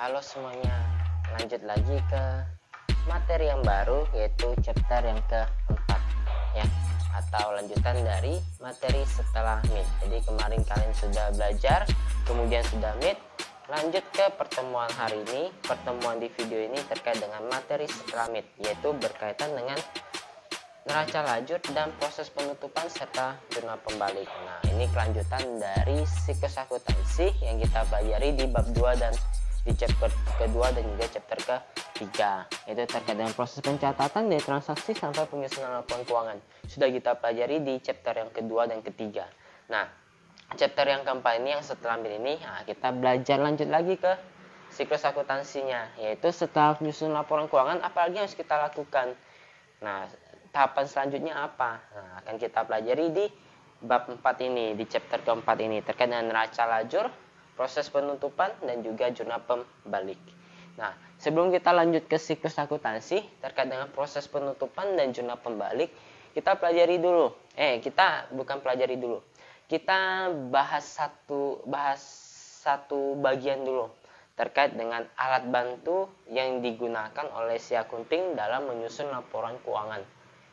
Halo semuanya, lanjut lagi ke materi yang baru, yaitu chapter yang keempat ya, atau lanjutan dari materi setelah MIT. Jadi kemarin kalian sudah belajar, kemudian sudah MIT. Lanjut ke pertemuan hari ini. Pertemuan di video ini terkait dengan materi setelah MIT, yaitu berkaitan dengan neraca lajur dan proses penutupan serta jurnal pembalik. Nah, ini kelanjutan dari siklus akuntansi yang kita pelajari di bab 2 dan di chapter kedua dan juga chapter ketiga, yaitu terkait dengan proses pencatatan dari transaksi sampai penyusunan laporan keuangan. Sudah kita pelajari di chapter yang kedua dan ketiga. Nah, chapter yang keempat ini yang setelah ini, kita belajar lanjut lagi ke siklus akuntansinya, yaitu setelah penyusunan laporan keuangan apalagi yang harus kita lakukan. Nah, tahapan selanjutnya apa? Nah, akan kita pelajari di bab 4 ini, di chapter keempat ini, terkait dengan neraca lajur, proses penutupan, dan juga jurnal pembalik. Nah, sebelum kita lanjut ke siklus akuntansi terkait dengan proses penutupan dan jurnal pembalik, kita pelajari dulu. Kita bukan pelajari dulu. Kita bahas satu bagian dulu terkait dengan alat bantu yang digunakan oleh si akunting dalam menyusun laporan keuangan.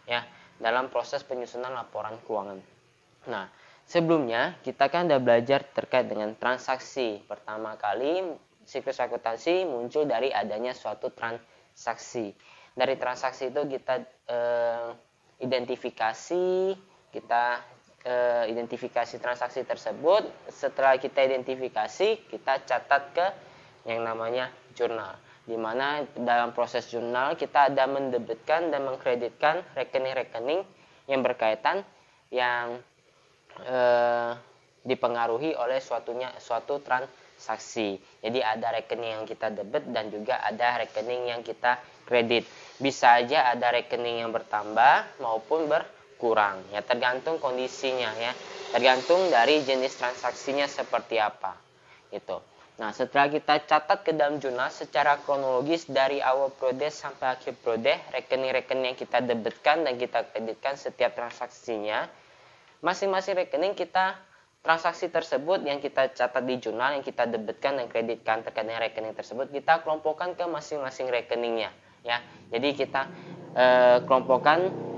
Ya, dalam proses penyusunan laporan keuangan. Nah, sebelumnya kita kan udah belajar terkait dengan transaksi. Pertama kali siklus akuntansi muncul dari adanya suatu transaksi. Dari transaksi itu kita identifikasi transaksi tersebut. Setelah kita identifikasi, kita catat ke yang namanya jurnal, di mana dalam proses jurnal kita ada mendebitkan dan mengkreditkan rekening-rekening yang berkaitan yang dipengaruhi oleh suatu transaksi. Jadi ada rekening yang kita debit dan juga ada rekening yang kita kredit. Bisa aja ada rekening yang bertambah maupun berkurang, ya tergantung kondisinya, ya tergantung dari jenis transaksinya seperti apa gitu. Nah, setelah kita catat ke dalam jurnal secara kronologis dari awal prode sampai akhir prode, rekening-rekening yang kita debitkan dan kita kreditkan setiap transaksinya, masing-masing rekening kita, transaksi tersebut yang kita catat di jurnal, yang kita debitkan dan kreditkan terkait dengan rekening tersebut, kita kelompokkan ke masing-masing rekeningnya, ya. Jadi kita kelompokkan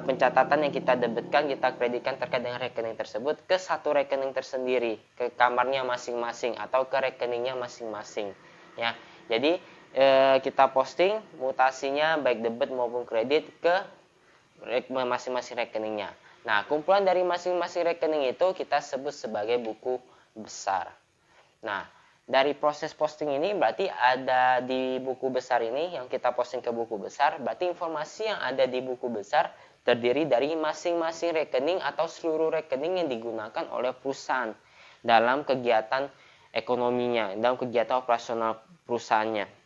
pencatatan yang kita debitkan, kita kreditkan terkait dengan rekening tersebut ke satu rekening tersendiri, ke kamarnya masing-masing atau ke rekeningnya masing-masing, ya. Jadi kita posting mutasinya baik debit maupun kredit ke masing-masing rekeningnya. Nah, kumpulan dari masing-masing rekening itu kita sebut sebagai buku besar. Nah, dari proses posting ini berarti ada di buku besar ini yang kita posting ke buku besar, berarti informasi yang ada di buku besar terdiri dari masing-masing rekening atau seluruh rekening yang digunakan oleh perusahaan dalam kegiatan ekonominya, dalam kegiatan operasional perusahaannya.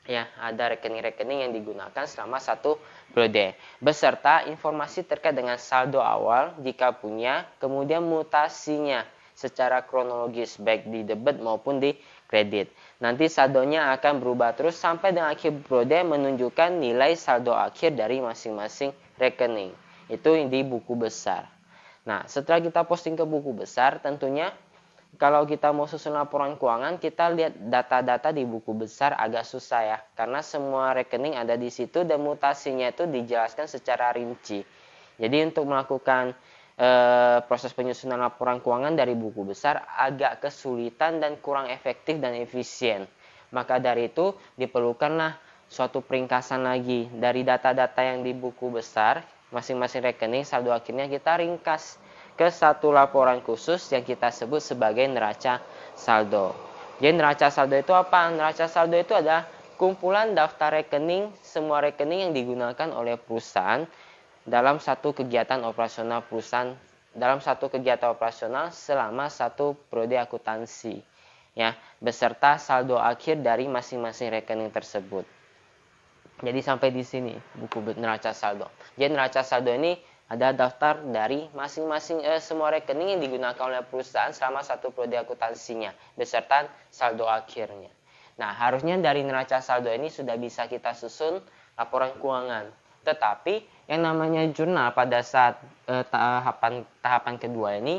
Ya, ada rekening-rekening yang digunakan selama satu periode, beserta informasi terkait dengan saldo awal jika punya, kemudian mutasinya secara kronologis baik di debit maupun di kredit. Nanti saldonya akan berubah terus sampai dengan akhir periode menunjukkan nilai saldo akhir dari masing-masing rekening. Itu di buku besar. Nah, setelah kita posting ke buku besar, tentunya kalau kita mau susun laporan keuangan, kita lihat data-data di buku besar agak susah ya, karena semua rekening ada di situ dan mutasinya itu dijelaskan secara rinci. Jadi untuk melakukan proses penyusunan laporan keuangan dari buku besar agak kesulitan dan kurang efektif dan efisien. Maka dari itu diperlukanlah suatu peringkasan lagi dari data-data yang di buku besar, masing-masing rekening saldo akhirnya kita ringkas ke satu laporan khusus yang kita sebut sebagai neraca saldo. Jadi neraca saldo itu apa? Neraca saldo itu adalah kumpulan daftar rekening, semua rekening yang digunakan oleh perusahaan dalam satu kegiatan operasional perusahaan, dalam satu kegiatan operasional selama satu periode akuntansi, ya, beserta saldo akhir dari masing-masing rekening tersebut. Jadi sampai di sini buku neraca saldo. Jadi neraca saldo ini ada daftar dari masing-masing semua rekening yang digunakan oleh perusahaan selama satu periode akuntansinya, beserta saldo akhirnya. Nah, harusnya dari neraca saldo ini sudah bisa kita susun laporan keuangan. Tetapi yang namanya jurnal pada saat tahapan kedua ini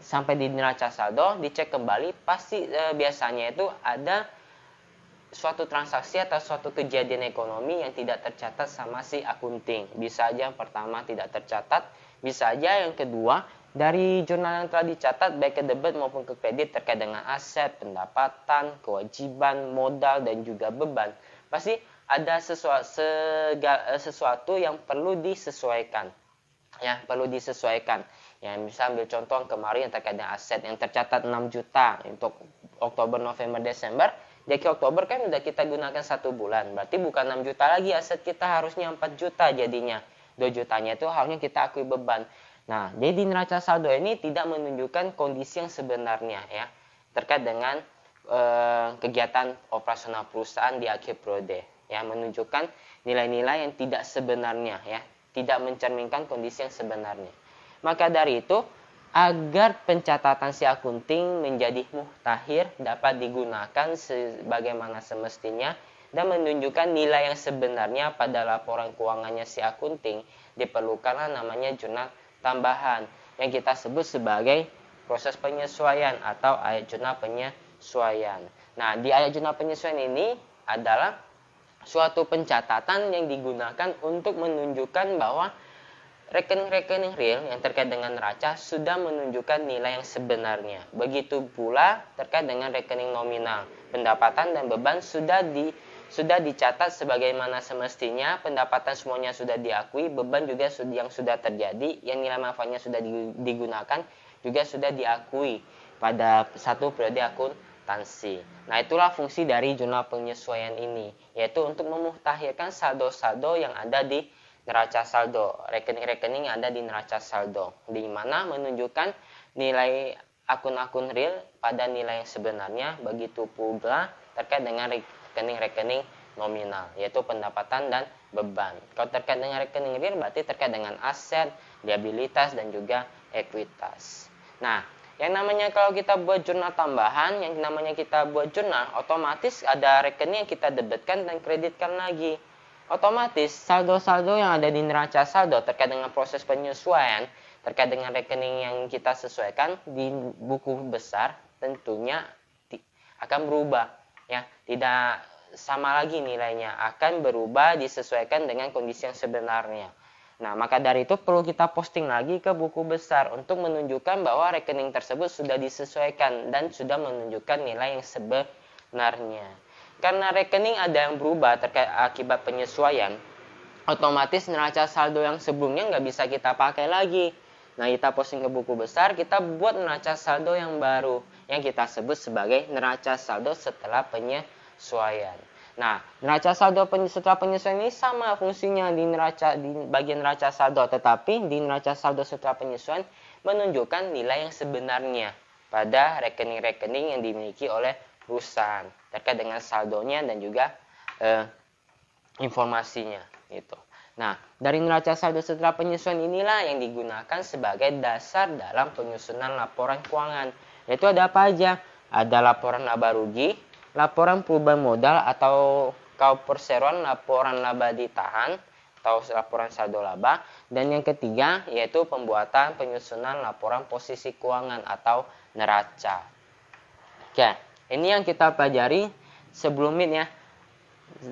sampai di neraca saldo dicek kembali, pasti biasanya itu ada suatu transaksi atau suatu kejadian ekonomi yang tidak tercatat sama si akunting. Bisa aja yang pertama tidak tercatat, bisa aja yang kedua dari jurnal yang telah dicatat baik ke debit maupun ke kredit terkait dengan aset, pendapatan, kewajiban, modal, dan juga beban. Pasti ada sesuatu yang perlu disesuaikan. Ya, perlu disesuaikan. Ya, misal ambil contoh yang kemarin yang terkait dengan aset yang tercatat 6 juta untuk Oktober, November, Desember. Jadi Oktober kan udah kita gunakan 1 bulan. Berarti bukan 6 juta lagi aset kita, harusnya 4 juta jadinya. 2 jutanya itu harusnya kita akui beban. Nah, jadi neraca saldo ini tidak menunjukkan kondisi yang sebenarnya ya terkait dengan kegiatan operasional perusahaan di akhir periode. Ya, menunjukkan nilai-nilai yang tidak sebenarnya ya, tidak mencerminkan kondisi yang sebenarnya. Maka dari itu, agar pencatatan si akunting menjadi muhtahir dapat digunakan sebagaimana semestinya dan menunjukkan nilai yang sebenarnya pada laporan keuangannya si akunting, diperlukanlah namanya jurnal tambahan yang kita sebut sebagai proses penyesuaian atau ayat jurnal penyesuaian. Nah, di ayat jurnal penyesuaian ini adalah suatu pencatatan yang digunakan untuk menunjukkan bahwa rekening-rekening real yang terkait dengan neraca sudah menunjukkan nilai yang sebenarnya. Begitu pula terkait dengan rekening nominal. Pendapatan dan beban sudah dicatat sebagaimana semestinya, pendapatan semuanya sudah diakui, beban juga yang sudah terjadi, yang nilai manfaatnya sudah digunakan juga sudah diakui pada satu periode akuntansi. Nah, itulah fungsi dari jurnal penyesuaian ini, yaitu untuk memuhtahirkan saldo-saldo yang ada di neraca saldo, rekening-rekening yang ada di neraca saldo, di mana menunjukkan nilai akun-akun real pada nilai yang sebenarnya. Begitu pula terkait dengan rekening-rekening nominal, yaitu pendapatan dan beban. Kalau terkait dengan rekening real berarti terkait dengan aset, liabilitas, dan juga ekuitas. Nah, yang namanya kalau kita buat jurnal tambahan, yang namanya kita buat jurnal, otomatis ada rekening yang kita debitkan dan kreditkan lagi. Otomatis saldo-saldo yang ada di neraca saldo terkait dengan proses penyesuaian, terkait dengan rekening yang kita sesuaikan di buku besar tentunya akan berubah. Ya, tidak sama lagi nilainya, akan berubah disesuaikan dengan kondisi yang sebenarnya. Nah, maka dari itu perlu kita posting lagi ke buku besar untuk menunjukkan bahwa rekening tersebut sudah disesuaikan dan sudah menunjukkan nilai yang sebenarnya. Karena rekening ada yang berubah terkait akibat penyesuaian, otomatis neraca saldo yang sebelumnya nggak bisa kita pakai lagi. Nah, kita posting ke buku besar, kita buat neraca saldo yang baru yang kita sebut sebagai neraca saldo setelah penyesuaian. Nah, neraca saldo setelah penyesuaian ini sama fungsinya di bagian neraca saldo, tetapi di neraca saldo setelah penyesuaian menunjukkan nilai yang sebenarnya pada rekening-rekening yang dimiliki oleh perusahaan terkait dengan saldonya dan juga informasinya gitu. Nah, dari neraca saldo setelah penyesuaian inilah yang digunakan sebagai dasar dalam penyusunan laporan keuangan. Yaitu ada apa aja? Ada laporan laba rugi, laporan perubahan modal atau kalau perseroan laporan laba ditahan atau laporan saldo laba, dan yang ketiga yaitu pembuatan penyusunan laporan posisi keuangan atau neraca. Oke, ini yang kita pelajari sebelumnya ya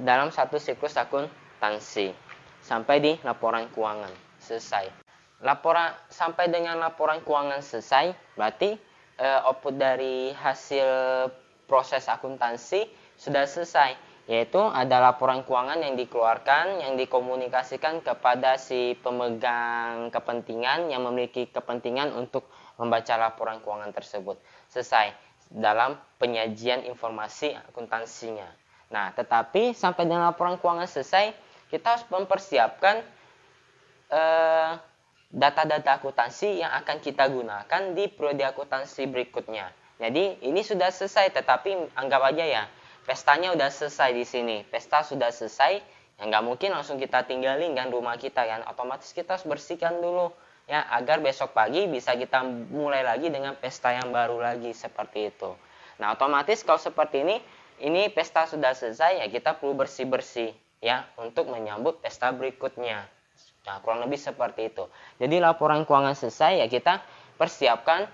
dalam satu siklus akuntansi sampai di laporan keuangan selesai. Sampai dengan laporan keuangan selesai, berarti output dari hasil proses akuntansi sudah selesai, yaitu ada laporan keuangan yang dikeluarkan, yang dikomunikasikan kepada si pemegang kepentingan yang memiliki kepentingan untuk membaca laporan keuangan tersebut. Selesai dalam penyajian informasi akuntansinya. Nah, tetapi sampai dengan laporan keuangan selesai, kita harus mempersiapkan data-data akuntansi yang akan kita gunakan di periode akuntansi berikutnya. Jadi ini sudah selesai, tetapi anggap aja ya pestanya udah selesai di sini. Pesta sudah selesai, ya nggak mungkin langsung kita tinggalin kan rumah kita kan. Otomatis kita harus bersihkan dulu ya agar besok pagi bisa kita mulai lagi dengan pesta yang baru lagi seperti itu. Nah, otomatis kalau seperti ini pesta sudah selesai ya kita perlu bersih-bersih ya untuk menyambut pesta berikutnya. Nah, kurang lebih seperti itu. Jadi laporan keuangan selesai ya kita persiapkan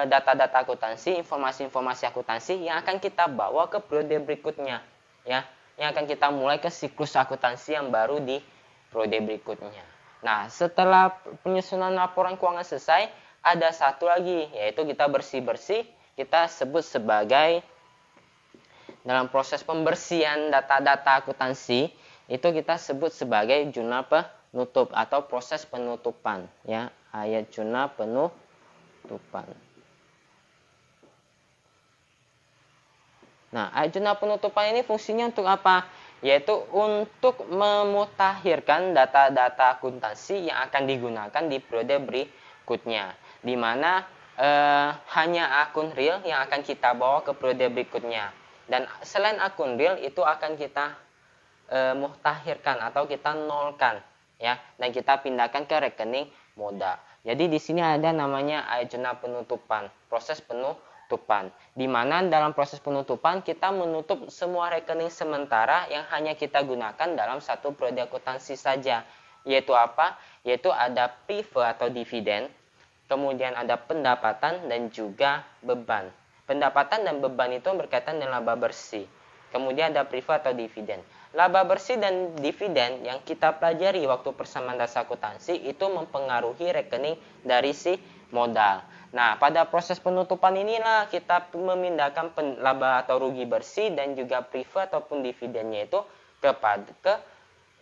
data-data akuntansi, informasi-informasi akuntansi yang akan kita bawa ke periode berikutnya. ya, yang akan kita mulai ke siklus akuntansi yang baru di periode berikutnya. Nah, setelah penyusunan laporan keuangan selesai, ada satu lagi, yaitu kita bersih-bersih, kita sebut sebagai dalam proses pembersihan data-data akuntansi, itu kita sebut sebagai jurnal penutup atau proses penutupan, ya, ayat jurnal penutupan. Nah, ayat jurnal penutupan ini fungsinya untuk apa? Yaitu untuk memutakhirkan data-data akuntansi yang akan digunakan di periode berikutnya, di mana hanya akun real yang akan kita bawa ke periode berikutnya. Dan selain akun real itu akan kita mutakhirkan atau kita nolkan, ya, dan kita pindahkan ke rekening modal. Jadi di sini ada namanya ayat jurnal penutupan, proses penutupan, di mana dalam proses penutupan kita menutup semua rekening sementara yang hanya kita gunakan dalam satu periode akuntansi saja. Yaitu apa? Yaitu ada prive atau dividen, kemudian ada pendapatan dan juga beban. Pendapatan dan beban itu berkaitan dengan laba bersih. Kemudian ada prive atau dividen. Laba bersih dan dividen yang kita pelajari waktu persamaan dasar akuntansi itu mempengaruhi rekening dari si modal. Nah, pada proses penutupan inilah kita memindahkan laba atau rugi bersih dan juga prive ataupun dividennya itu ke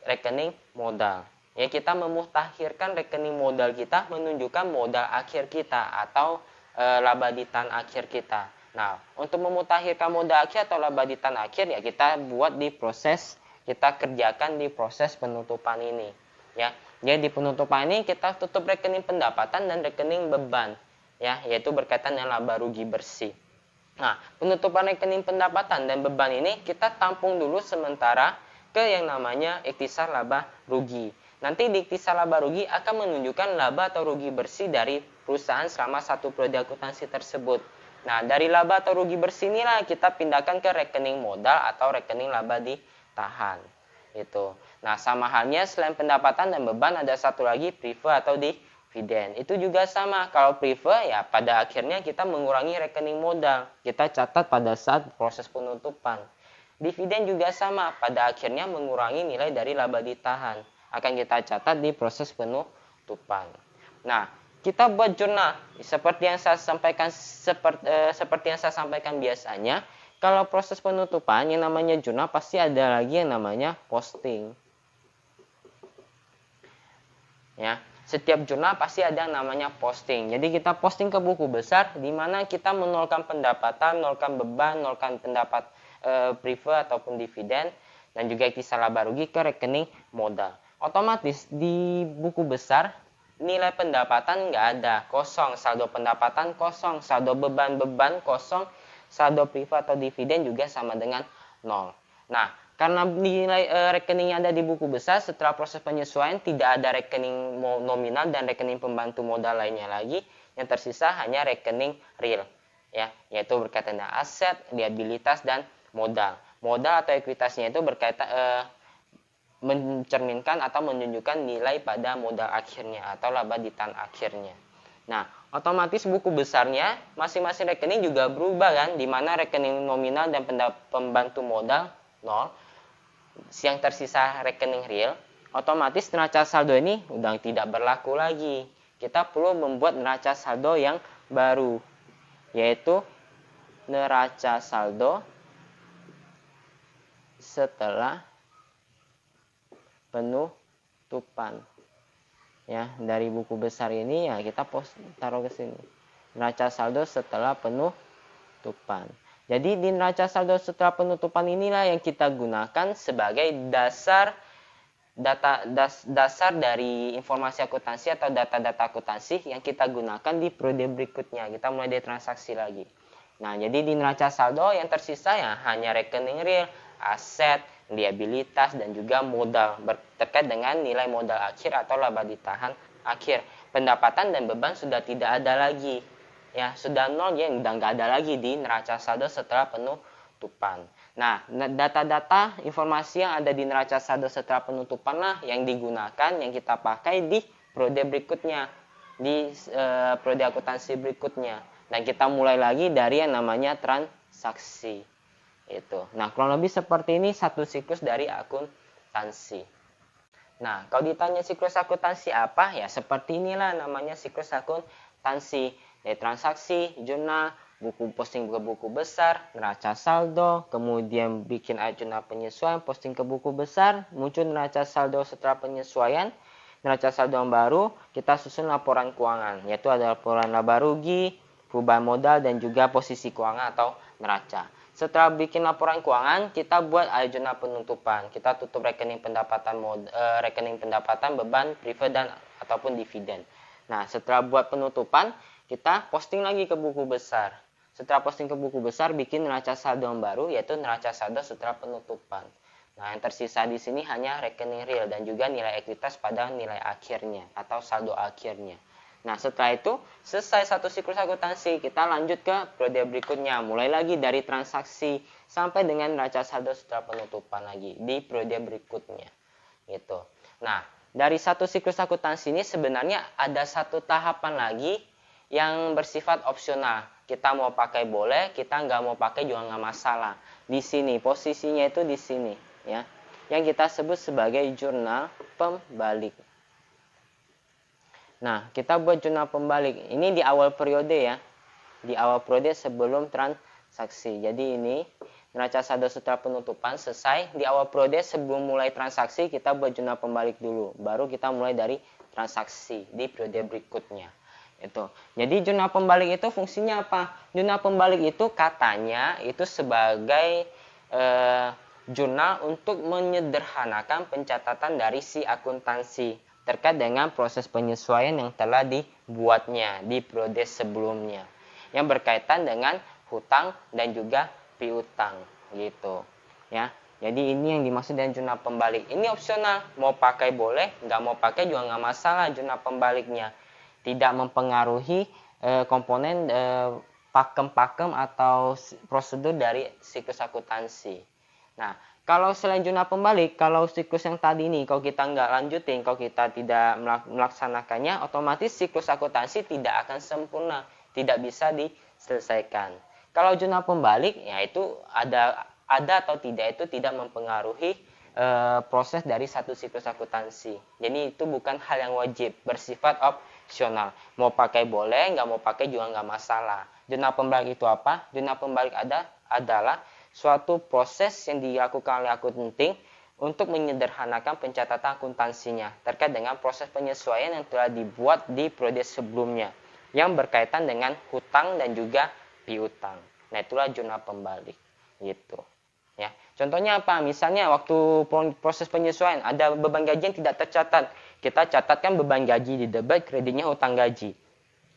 rekening modal. Ya, kita memutakhirkan rekening modal kita menunjukkan modal akhir kita atau laba ditahan akhir kita. Nah, untuk memutakhirkan modal akhir atau laba ditahan akhir ya kita buat di proses, kita kerjakan di proses penutupan ini. Ya, jadi di penutupan ini kita tutup rekening pendapatan dan rekening beban, ya, yaitu berkaitan dengan laba rugi bersih. Nah, penutupan rekening pendapatan dan beban ini kita tampung dulu sementara ke yang namanya ikhtisar laba rugi. Nanti di ikhtisar laba rugi akan menunjukkan laba atau rugi bersih dari perusahaan selama satu periode akuntansi tersebut. Nah, dari laba atau rugi bersih inilah kita pindahkan ke rekening modal atau rekening laba ditahan. Itu. Nah, sama halnya selain pendapatan dan beban ada satu lagi prive atau dividen. Itu juga sama. Kalau prive ya pada akhirnya kita mengurangi rekening modal. Kita catat pada saat proses penutupan. Dividen juga sama. Pada akhirnya mengurangi nilai dari laba ditahan. Akan kita catat di proses penutupan. Nah, kita buat jurnal seperti yang saya sampaikan biasanya. Kalau proses penutupan yang namanya jurnal pasti ada lagi yang namanya posting. Ya, setiap jurnal pasti ada yang namanya posting. Jadi kita posting ke buku besar di mana kita menolkan pendapatan, nolkan beban, nolkan pendapat prive ataupun dividen dan juga ikhtisar laba rugi ke rekening modal. Otomatis di buku besar nilai pendapatan nggak ada, kosong, saldo pendapatan kosong, saldo beban kosong, saldo prive atau dividen juga sama dengan 0. Nah, karena nilai rekeningnya ada di buku besar, setelah proses penyesuaian tidak ada rekening nominal dan rekening pembantu modal lainnya lagi, yang tersisa hanya rekening real, ya, yaitu berkaitan dengan aset, liabilitas dan modal. Modal atau ekuitasnya itu berkaitan mencerminkan atau menunjukkan nilai pada modal akhirnya atau laba ditahan akhirnya. Nah, otomatis buku besarnya masing-masing rekening juga berubah kan, di mana rekening nominal dan pembantu modal 0, yang tersisa rekening real, otomatis neraca saldo ini udah tidak berlaku lagi. Kita perlu membuat neraca saldo yang baru, yaitu neraca saldo setelah penutupan. Ya, dari buku besar ini ya kita taruh ke sini. Neraca saldo setelah penutupan. Jadi di neraca saldo setelah penutupan inilah yang kita gunakan sebagai dasar dari informasi akuntansi atau data-data akuntansi yang kita gunakan di periode berikutnya. Kita mulai dari transaksi lagi. Nah, jadi di neraca saldo yang tersisa ya hanya rekening real, aset, liabilitas dan juga modal terkait dengan nilai modal akhir atau laba ditahan akhir. Pendapatan dan beban sudah tidak ada lagi, ya sudah 0, ya udah nggak ada lagi di neraca saldo setelah penutupan. Nah, data-data informasi yang ada di neraca saldo setelah penutupan lah yang digunakan, yang kita pakai di periode berikutnya, di periode akuntansi berikutnya. Dan kita mulai lagi dari yang namanya transaksi. Itu. Nah, kurang lebih seperti ini satu siklus dari akuntansi. Nah, kalau ditanya siklus akuntansi apa? Ya, seperti inilah namanya siklus akuntansi. Dari transaksi, jurnal, buku posting ke buku besar, neraca saldo, kemudian bikin jurnal penyesuaian, posting ke buku besar, muncul neraca saldo setelah penyesuaian, neraca saldo yang baru, kita susun laporan keuangan, yaitu ada laporan laba rugi, perubahan modal, dan juga posisi keuangan atau neraca. Setelah bikin laporan keuangan, kita buat jurnal penutupan. Kita tutup rekening pendapatan, beban, preferred, dan ataupun dividen. Nah, setelah buat penutupan, kita posting lagi ke buku besar. Setelah posting ke buku besar, bikin neraca saldo yang baru, yaitu neraca saldo setelah penutupan. Nah, yang tersisa di sini hanya rekening real dan juga nilai ekuitas pada nilai akhirnya atau saldo akhirnya. Nah, setelah itu selesai satu siklus akuntansi, kita lanjut ke periode berikutnya. Mulai lagi dari transaksi sampai dengan neraca saldo setelah penutupan lagi di periode berikutnya. Gitu. Nah, dari satu siklus akuntansi ini sebenarnya ada satu tahapan lagi yang bersifat opsional. Kita mau pakai boleh, kita nggak mau pakai juga nggak masalah. Di sini posisinya itu di sini, ya, yang kita sebut sebagai jurnal pembalik. Nah, kita buat jurnal pembalik. Ini di awal periode ya. Di awal periode sebelum transaksi. Jadi ini neraca saldo setelah penutupan selesai. Di awal periode sebelum mulai transaksi kita buat jurnal pembalik dulu. Baru kita mulai dari transaksi di periode berikutnya. Itu. Jadi jurnal pembalik itu fungsinya apa? Jurnal pembalik itu katanya itu sebagai jurnal untuk menyederhanakan pencatatan dari si akuntansi terkait dengan proses penyesuaian yang telah dibuatnya di periode sebelumnya yang berkaitan dengan hutang dan juga piutang gitu ya. Jadi ini yang dimaksud dengan jurnal pembalik. Ini opsional, mau pakai boleh, nggak mau pakai juga nggak masalah. Jurnal pembaliknya tidak mempengaruhi komponen pakem-pakem atau prosedur dari siklus akuntansi. Nah, kalau selain jurnal pembalik, kalau siklus yang tadi ini, kalau kita nggak lanjutin, kalau kita tidak melaksanakannya, otomatis siklus akuntansi tidak akan sempurna, tidak bisa diselesaikan. Kalau jurnal pembalik, ya itu ada atau tidak itu tidak mempengaruhi proses dari satu siklus akuntansi. Jadi itu bukan hal yang wajib, bersifat opsional. Mau pakai boleh, nggak mau pakai juga nggak masalah. Jurnal pembalik itu apa? Jurnal pembalik adalah suatu proses yang dilakukan oleh akunting untuk menyederhanakan pencatatan akuntansinya terkait dengan proses penyesuaian yang telah dibuat di periode sebelumnya yang berkaitan dengan hutang dan juga piutang. Nah, itulah jurnal pembalik gitu. Ya. Contohnya apa? Misalnya waktu proses penyesuaian ada beban gaji yang tidak tercatat. Kita catatkan beban gaji di debit, kreditnya hutang gaji.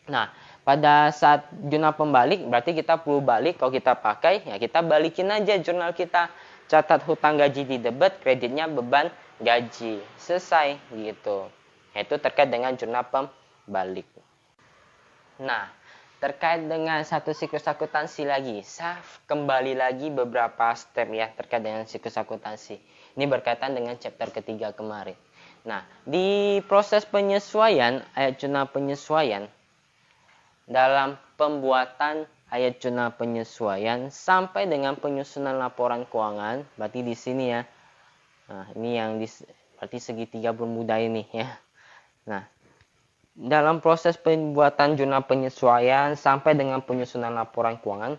Nah, pada saat jurnal pembalik berarti kita perlu balik. Kalau kita pakai ya kita balikin aja jurnal kita, catat hutang gaji di debit, kreditnya beban gaji, selesai gitu. Itu terkait dengan jurnal pembalik. Nah, terkait dengan satu siklus akuntansi lagi, saya kembali lagi beberapa step ya terkait dengan siklus akuntansi. Ini berkaitan dengan chapter ketiga kemarin. Nah, di proses penyesuaian jurnal penyesuaian, dalam pembuatan ayat jurnal penyesuaian sampai dengan penyusunan laporan keuangan, berarti di sini ya. Nah, ini yang berarti segitiga bermuda ini ya. Nah, dalam proses pembuatan jurnal penyesuaian sampai dengan penyusunan laporan keuangan,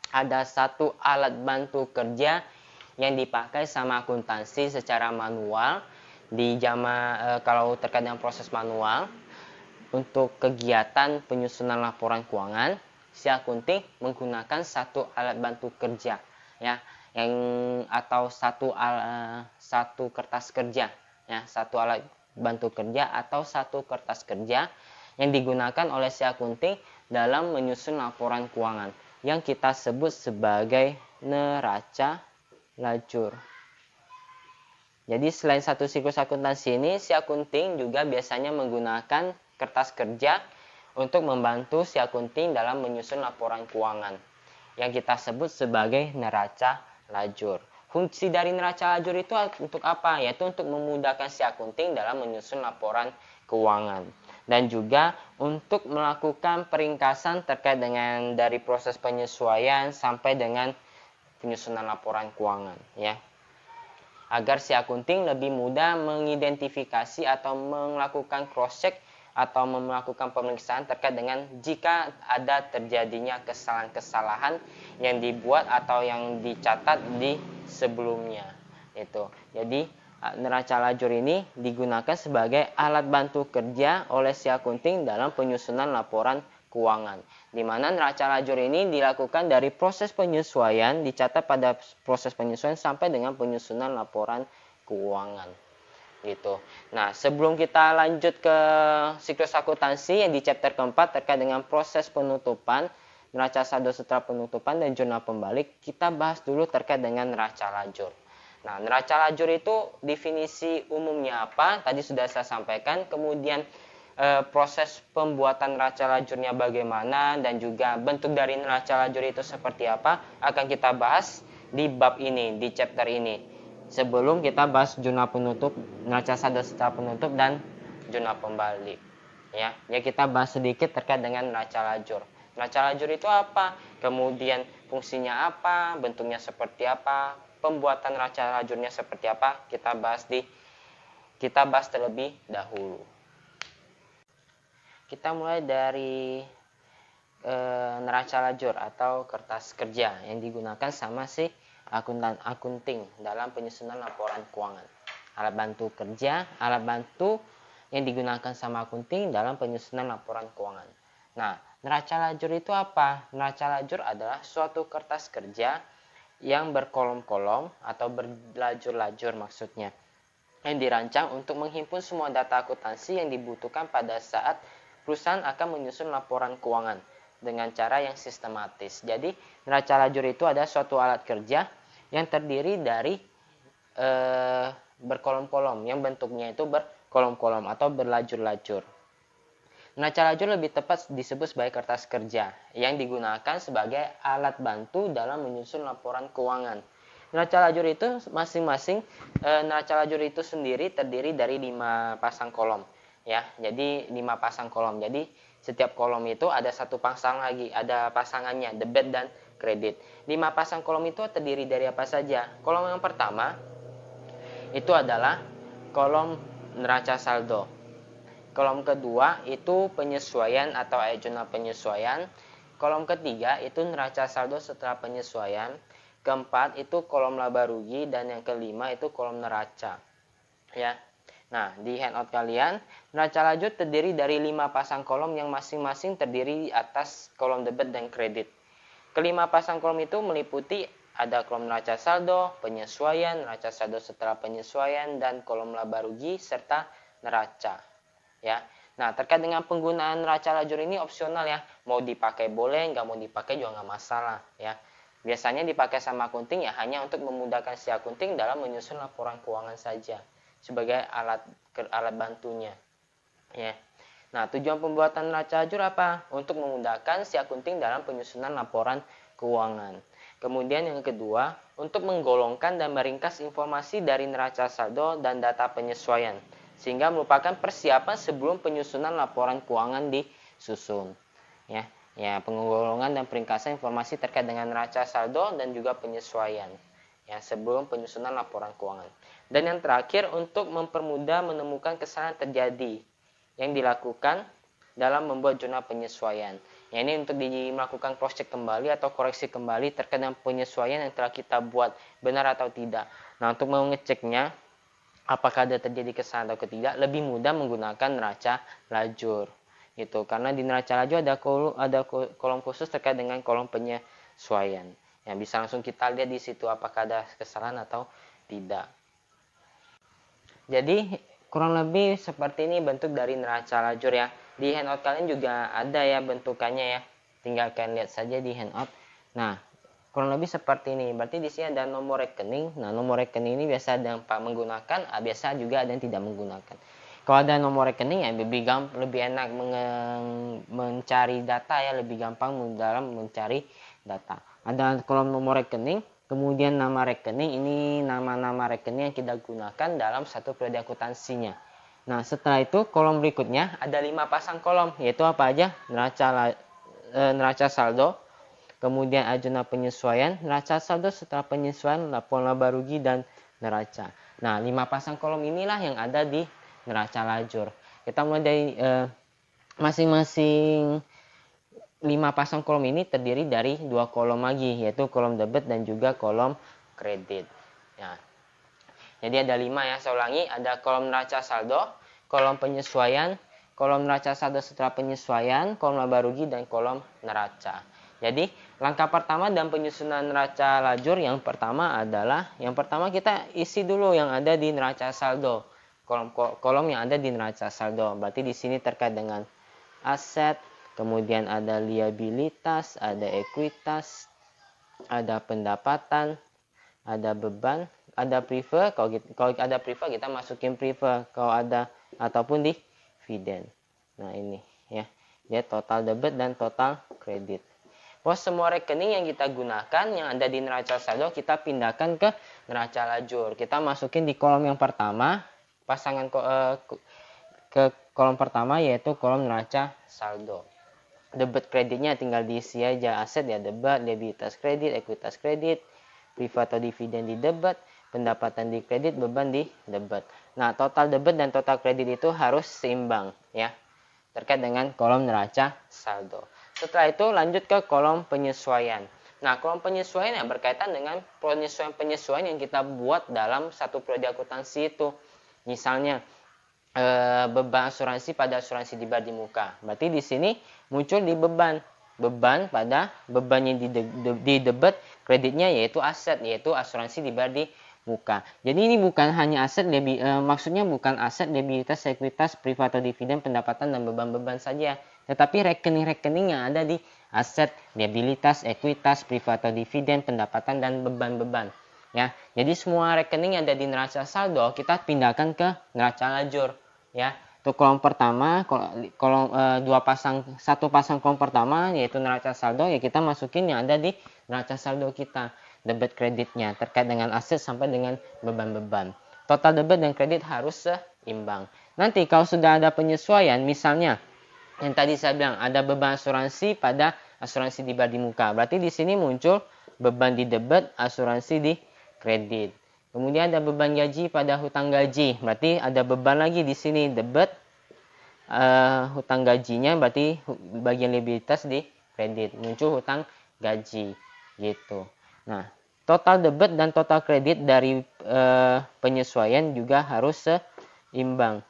ada satu alat bantu kerja yang dipakai sama akuntansi secara manual di kalau terkait dengan proses manual. Untuk kegiatan penyusunan laporan keuangan, si akunting menggunakan satu alat bantu kerja ya, atau satu kertas kerja ya, satu alat bantu kerja atau satu kertas kerja yang digunakan oleh si akunting dalam menyusun laporan keuangan yang kita sebut sebagai neraca lajur. Jadi selain satu siklus akuntansi ini, si akunting juga biasanya menggunakan kertas kerja untuk membantu si akunting dalam menyusun laporan keuangan yang kita sebut sebagai neraca lajur. Fungsi dari neraca lajur itu untuk apa? Yaitu untuk memudahkan si akunting dalam menyusun laporan keuangan dan juga untuk melakukan peringkasan terkait dengan dari proses penyesuaian sampai dengan penyusunan laporan keuangan ya. Agar si akunting lebih mudah mengidentifikasi atau melakukan cross check atau melakukan pemeriksaan terkait dengan jika ada terjadinya kesalahan-kesalahan yang dibuat atau yang dicatat di sebelumnya. Itu. Jadi neraca lajur ini digunakan sebagai alat bantu kerja oleh si akunting dalam penyusunan laporan keuangan, di mana neraca lajur ini dilakukan dari proses penyesuaian, dicatat pada proses penyesuaian sampai dengan penyusunan laporan keuangan. Gitu. Nah, sebelum kita lanjut ke siklus akuntansi yang di chapter keempat terkait dengan proses penutupan, neraca saldo setelah penutupan dan jurnal pembalik, kita bahas dulu terkait dengan neraca lajur. Nah, neraca lajur itu definisi umumnya apa? Tadi sudah saya sampaikan. Kemudian proses pembuatan neraca lajurnya bagaimana dan juga bentuk dari neraca lajur itu seperti apa akan kita bahas di bab ini, di chapter ini. Sebelum kita bahas jurnal penutup, neraca saldo setelah penutup dan jurnal pembalik. Ya, kita bahas sedikit terkait dengan neraca lajur. Neraca lajur itu apa? Kemudian fungsinya apa? Bentuknya seperti apa? Pembuatan neraca lajurnya seperti apa? Kita bahas terlebih dahulu. Kita mulai dari neraca lajur atau kertas kerja yang digunakan sama si akunting dalam penyusunan laporan keuangan. Alat bantu kerja, alat bantu yang digunakan sama akunting dalam penyusunan laporan keuangan. Nah, neraca lajur itu apa? Neraca lajur adalah suatu kertas kerja yang berkolom-kolom atau berlajur-lajur maksudnya, yang dirancang untuk menghimpun semua data akuntansi yang dibutuhkan pada saat perusahaan akan menyusun laporan keuangan dengan cara yang sistematis. Jadi, neraca lajur itu adalah suatu alat kerja yang terdiri dari berkolom-kolom, yang bentuknya itu berkolom-kolom atau berlajur-lajur. Neraca lajur lebih tepat disebut sebagai kertas kerja yang digunakan sebagai alat bantu dalam menyusun laporan keuangan. Neraca lajur itu masing-masing neraca lajur itu sendiri terdiri dari 5 pasang kolom. Ya, jadi 5 pasang kolom. Jadi setiap kolom itu ada satu pasang lagi, ada pasangannya, debit dan kredit. 5 pasang kolom itu terdiri dari apa saja? Kolom yang pertama itu adalah kolom neraca saldo. Kolom kedua itu penyesuaian atau jurnal penyesuaian. Kolom ketiga itu neraca saldo setelah penyesuaian. Keempat itu kolom laba rugi dan yang kelima itu kolom neraca. Ya. Nah, di handout kalian, neraca lajur terdiri dari 5 pasang kolom yang masing-masing terdiri di atas kolom debit dan kredit. Kelima pasang kolom itu meliputi ada kolom neraca saldo, penyesuaian, neraca saldo setelah penyesuaian, dan kolom laba rugi serta neraca. Ya. Nah, terkait dengan penggunaan neraca lajur ini opsional ya. Mau dipakai boleh, nggak mau dipakai juga nggak masalah ya. Biasanya dipakai sama akunting ya hanya untuk memudahkan si akunting dalam menyusun laporan keuangan saja, sebagai alat bantunya ya. Nah, tujuan pembuatan neraca lajur apa? Untuk memudahkan si akunting dalam penyusunan laporan keuangan. Kemudian yang kedua, untuk menggolongkan dan meringkas informasi dari neraca saldo dan data penyesuaian, sehingga merupakan persiapan sebelum penyusunan laporan keuangan disusun ya. Penggolongan dan peringkasan informasi terkait dengan neraca saldo dan juga penyesuaian ya, sebelum penyusunan laporan keuangan. Dan yang terakhir, untuk mempermudah menemukan kesalahan terjadi yang dilakukan dalam membuat jurnal penyesuaian. Ya, ini untuk melakukan cross check kembali atau koreksi kembali terkait dengan penyesuaian yang telah kita buat benar atau tidak. Nah, untuk mengeceknya apakah ada terjadi kesalahan atau tidak, lebih mudah menggunakan neraca lajur. Gitu. Karena di neraca lajur ada kolom khusus terkait dengan kolom penyesuaian. Yang bisa langsung kita lihat di situ apakah ada kesalahan atau tidak. Jadi kurang lebih seperti ini bentuk dari neraca lajur ya. Di handout kalian juga ada ya bentukannya ya. Tinggal kalian lihat saja di handout. Nah, kurang lebih seperti ini. Berarti di sini ada nomor rekening. Nah, nomor rekening ini biasa ada yang menggunakan, biasa juga ada yang tidak menggunakan. Kalau ada nomor rekening ya lebih enak mencari data ya, lebih gampang dalam mencari data. Ada kolom nomor rekening. Kemudian nama rekening, ini nama-nama rekening yang kita gunakan dalam satu periode akuntansinya. Nah, setelah itu kolom berikutnya ada 5 pasang kolom, yaitu apa aja? Neraca saldo, kemudian zona penyesuaian, neraca saldo setelah penyesuaian, laporan laba rugi, dan neraca. Nah, 5 pasang kolom inilah yang ada di neraca lajur. Kita mulai dari masing-masing 5 pasang kolom ini terdiri dari 2 kolom lagi, yaitu kolom debit dan juga kolom kredit. Ya. Jadi ada 5 ya, saya ulangi, ada kolom neraca saldo, kolom penyesuaian, kolom neraca saldo setelah penyesuaian, kolom laba rugi, dan kolom neraca. Jadi langkah pertama dalam penyusunan neraca lajur yang pertama adalah, kita isi dulu yang ada di neraca saldo. Kolom yang ada di neraca saldo. Berarti di sini terkait dengan aset, kemudian ada liabilitas, ada ekuitas, ada pendapatan, ada beban, ada prefer. Kalau ada prefer kita masukin prefer. Kalau ada ataupun dividen. Nah ini ya, dia total debit dan total kredit. Bahwa semua rekening yang kita gunakan yang ada di neraca saldo kita pindahkan ke neraca lajur. Kita masukin di kolom yang pertama, pasangan ke kolom pertama yaitu kolom neraca saldo. Debit kreditnya tinggal diisi aja, aset ya debit, liabilitas kredit, ekuitas kredit, prefer atau dividen di debit, pendapatan di kredit, beban di debit. Nah, total debit dan total kredit itu harus seimbang ya, terkait dengan kolom neraca saldo. Setelah itu lanjut ke kolom penyesuaian. Nah, kolom penyesuaian yang berkaitan dengan penyesuaian yang kita buat dalam satu prodi akuntansi itu. Misalnya beban asuransi pada asuransi dibayar di muka. Berarti di sini muncul di beban pada beban yang di debit, kreditnya yaitu aset, yaitu asuransi dibayar di muka. Jadi ini bukan hanya aset, maksudnya bukan aset, liabilitas, ekuitas, prefer atau dividen, pendapatan, dan beban-beban saja. Tetapi rekening-rekening yang ada di aset, liabilitas, ekuitas, prefer atau dividen, pendapatan, dan beban-beban. Ya, jadi semua rekening yang ada di neraca saldo kita pindahkan ke neraca lajur. Ya, untuk kolom pertama, satu pasang kolom pertama yaitu neraca saldo, ya kita masukin yang ada di neraca saldo kita, debit kreditnya terkait dengan aset sampai dengan beban-beban. Total debit dan kredit harus seimbang. Nanti kalau sudah ada penyesuaian, misalnya yang tadi saya bilang ada beban asuransi pada asuransi dibayar di muka, berarti di sini muncul beban di debit, asuransi di kredit. Kemudian ada beban gaji pada hutang gaji, berarti ada beban lagi di sini debit, hutang gajinya, berarti bagian liabilitas di kredit, muncul hutang gaji gitu. Nah, total debit dan total kredit dari penyesuaian juga harus seimbang.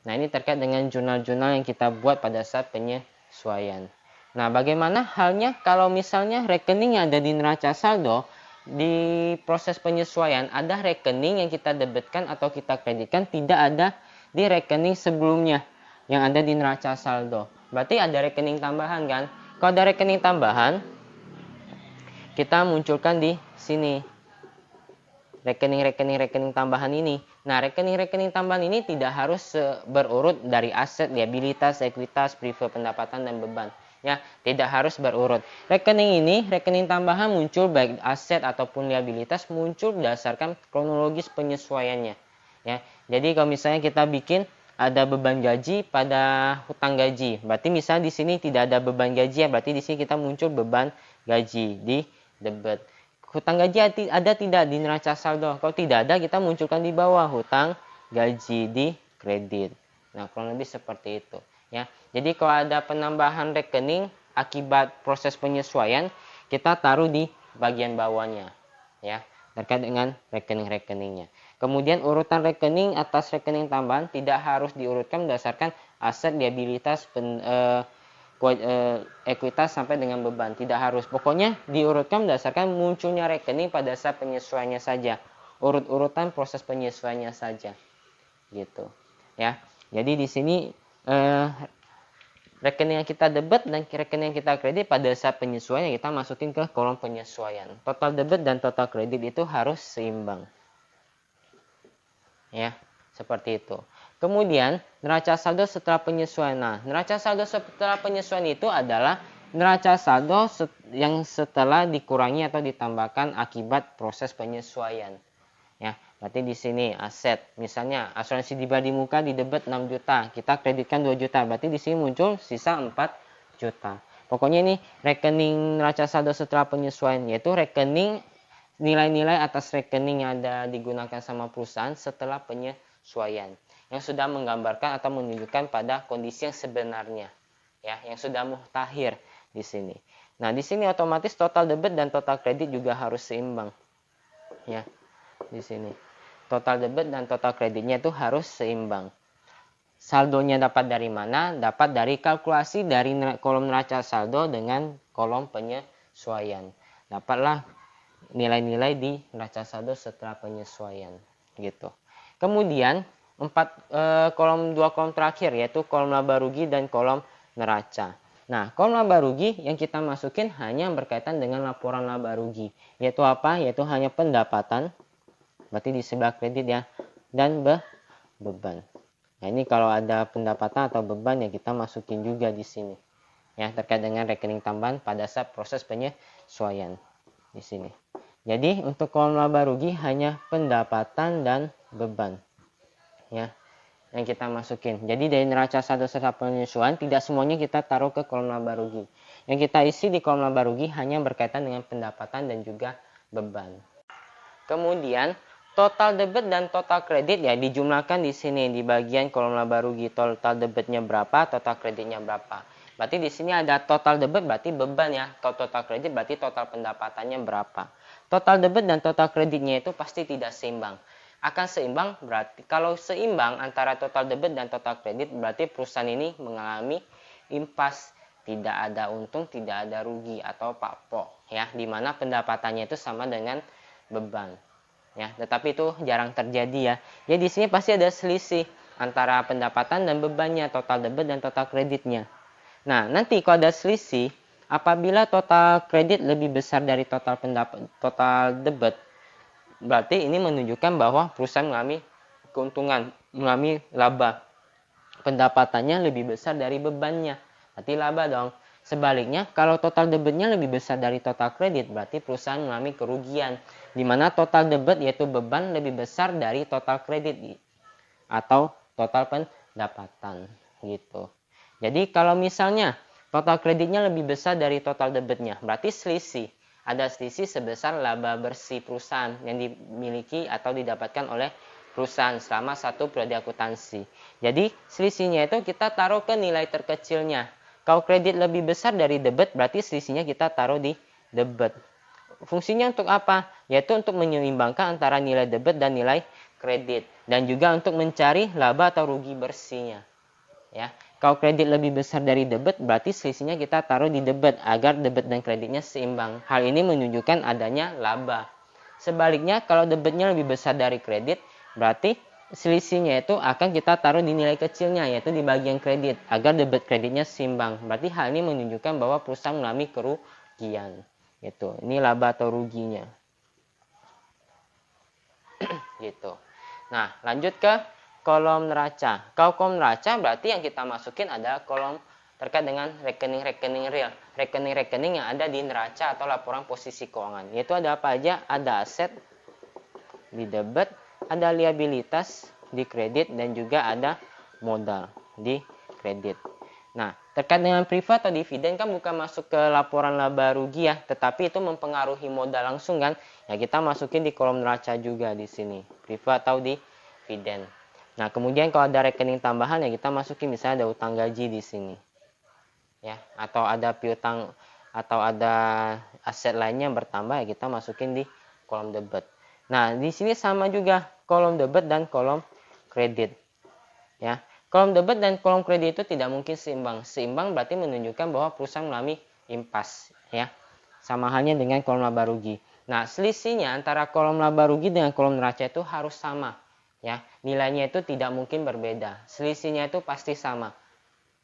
Nah, ini terkait dengan jurnal-jurnal yang kita buat pada saat penyesuaian. Nah, bagaimana halnya kalau misalnya rekening yang ada di neraca saldo, di proses penyesuaian ada rekening yang kita debitkan atau kita kreditkan tidak ada di rekening sebelumnya yang ada di neraca saldo. Berarti ada rekening tambahan kan? Kalau ada rekening tambahan, kita munculkan di sini rekening tambahan ini. Nah, rekening tambahan ini tidak harus berurut dari aset, liabilitas, ekuitas, prefer, pendapatan, dan beban. Ya, tidak harus berurut. Rekening tambahan muncul baik aset ataupun liabilitas muncul berdasarkan kronologis penyesuaiannya. Ya, jadi kalau misalnya kita bikin ada beban gaji pada hutang gaji, berarti misalnya di sini tidak ada beban gaji ya, berarti di sini kita muncul beban gaji di debit. Hutang gaji ada tidak di neraca saldo? Kalau tidak ada, kita munculkan di bawah hutang gaji di kredit. Nah, kurang lebih seperti itu. Ya, jadi kalau ada penambahan rekening akibat proses penyesuaian, kita taruh di bagian bawahnya, ya, terkait dengan rekening-rekeningnya. Kemudian urutan rekening atas rekening tambahan tidak harus diurutkan berdasarkan aset, liabilitas, ekuitas sampai dengan beban, tidak harus. Pokoknya diurutkan berdasarkan munculnya rekening pada saat penyesuaiannya saja, urut-urutan proses penyesuaiannya saja, gitu. Ya, jadi di sini rekening yang kita debit dan rekening yang kita kredit pada saat penyesuaian kita masukin ke kolom penyesuaian. Total debit dan total kredit itu harus seimbang. Ya, seperti itu. Kemudian neraca saldo setelah penyesuaian. Nah, neraca saldo setelah penyesuaian itu adalah neraca saldo yang setelah dikurangi atau ditambahkan akibat proses penyesuaian. Ya, berarti di sini aset, misalnya asuransi dibayar di muka di debit 6 juta, kita kreditkan 2 juta, berarti di sini muncul sisa 4 juta. Pokoknya ini rekening neraca saldo setelah penyesuaian, yaitu rekening nilai-nilai atas rekening yang ada digunakan sama perusahaan setelah penyesuaian, yang sudah menggambarkan atau menunjukkan pada kondisi yang sebenarnya, ya, yang sudah muhtakhir di sini. Nah, di sini otomatis total debit dan total kredit juga harus seimbang, ya. Di sini total debit dan total kreditnya itu harus seimbang. Saldonya dapat dari mana? Dapat dari kalkulasi dari kolom neraca saldo dengan kolom penyesuaian. Dapatlah nilai-nilai di neraca saldo setelah penyesuaian, gitu. Kemudian dua kolom terakhir, yaitu kolom laba rugi dan kolom neraca. Nah, kolom laba rugi yang kita masukin hanya berkaitan dengan laporan laba rugi, yaitu apa? Yaitu hanya pendapatan, berarti di sebelah kredit ya, dan beban. Nah, ini kalau ada pendapatan atau beban ya kita masukin juga di sini. Ya, terkait dengan rekening tambahan pada saat proses penyesuaian di sini. Jadi, untuk kolom laba rugi hanya pendapatan dan beban. Ya, yang kita masukin. Jadi, dari neraca saldo setelah penyesuaian tidak semuanya kita taruh ke kolom laba rugi. Yang kita isi di kolom laba rugi hanya berkaitan dengan pendapatan dan juga beban. Kemudian total debit dan total kredit ya dijumlahkan di sini di bagian kolom laba rugi. Total debitnya berapa, total kreditnya berapa. Berarti di sini ada total debit berarti beban ya. Total kredit berarti total pendapatannya berapa. Total debit dan total kreditnya itu pasti tidak seimbang. Akan seimbang berarti kalau seimbang antara total debit dan total kredit berarti perusahaan ini mengalami impas, tidak ada untung, tidak ada rugi atau pakpok ya, dimana pendapatannya itu sama dengan beban. Ya, tetapi itu jarang terjadi ya. Jadi di sini pasti ada selisih antara pendapatan dan bebannya, total debit dan total kreditnya. Nah, nanti kalau ada selisih, apabila total kredit lebih besar dari total debit, berarti ini menunjukkan bahwa perusahaan mengalami keuntungan, mengalami laba. Pendapatannya lebih besar dari bebannya, berarti laba dong. Sebaliknya, kalau total debitnya lebih besar dari total kredit, berarti perusahaan mengalami kerugian. Di mana total debit yaitu beban lebih besar dari total kredit atau total pendapatan, gitu. Jadi kalau misalnya total kreditnya lebih besar dari total debitnya, berarti selisih. Ada selisih sebesar laba bersih perusahaan yang dimiliki atau didapatkan oleh perusahaan selama satu periode akuntansi. Jadi selisihnya itu kita taruh ke nilai terkecilnya. Kalau kredit lebih besar dari debit, berarti selisihnya kita taruh di debit. Fungsinya untuk apa? Yaitu untuk menyeimbangkan antara nilai debit dan nilai kredit. Dan juga untuk mencari laba atau rugi bersihnya. Ya. Kalau kredit lebih besar dari debit, berarti selisihnya kita taruh di debit agar debit dan kreditnya seimbang. Hal ini menunjukkan adanya laba. Sebaliknya, kalau debitnya lebih besar dari kredit, berarti selisihnya itu akan kita taruh di nilai kecilnya, yaitu di bagian kredit, agar debit kreditnya seimbang. Berarti hal ini menunjukkan bahwa perusahaan mengalami kerugian. Gitu. Ini laba atau ruginya. Gitu. Nah, lanjut ke kolom neraca. Kalau kolom neraca berarti yang kita masukin adalah kolom terkait dengan rekening-rekening real. Rekening-rekening yang ada di neraca atau laporan posisi keuangan. Yaitu ada apa aja? Ada aset di debit, ada liabilitas di kredit, dan juga ada modal di kredit. Nah, terkait dengan privat atau dividen kan bukan masuk ke laporan laba rugi ya, tetapi itu mempengaruhi modal langsung kan. Ya, kita masukin di kolom neraca juga di sini, privat atau dividen. Nah, kemudian kalau ada rekening tambahan ya kita masukin, misalnya ada utang gaji di sini. Ya, atau ada piutang atau ada aset lainnya yang bertambah ya kita masukin di kolom debit. Nah, di sini sama juga kolom debit dan kolom kredit. Ya, kolom debit dan kolom kredit itu tidak mungkin seimbang. Seimbang berarti menunjukkan bahwa perusahaan mengalami impas, ya. Sama halnya dengan kolom laba rugi. Nah, selisihnya antara kolom laba rugi dengan kolom neraca itu harus sama, ya. Nilainya itu tidak mungkin berbeda. Selisihnya itu pasti sama,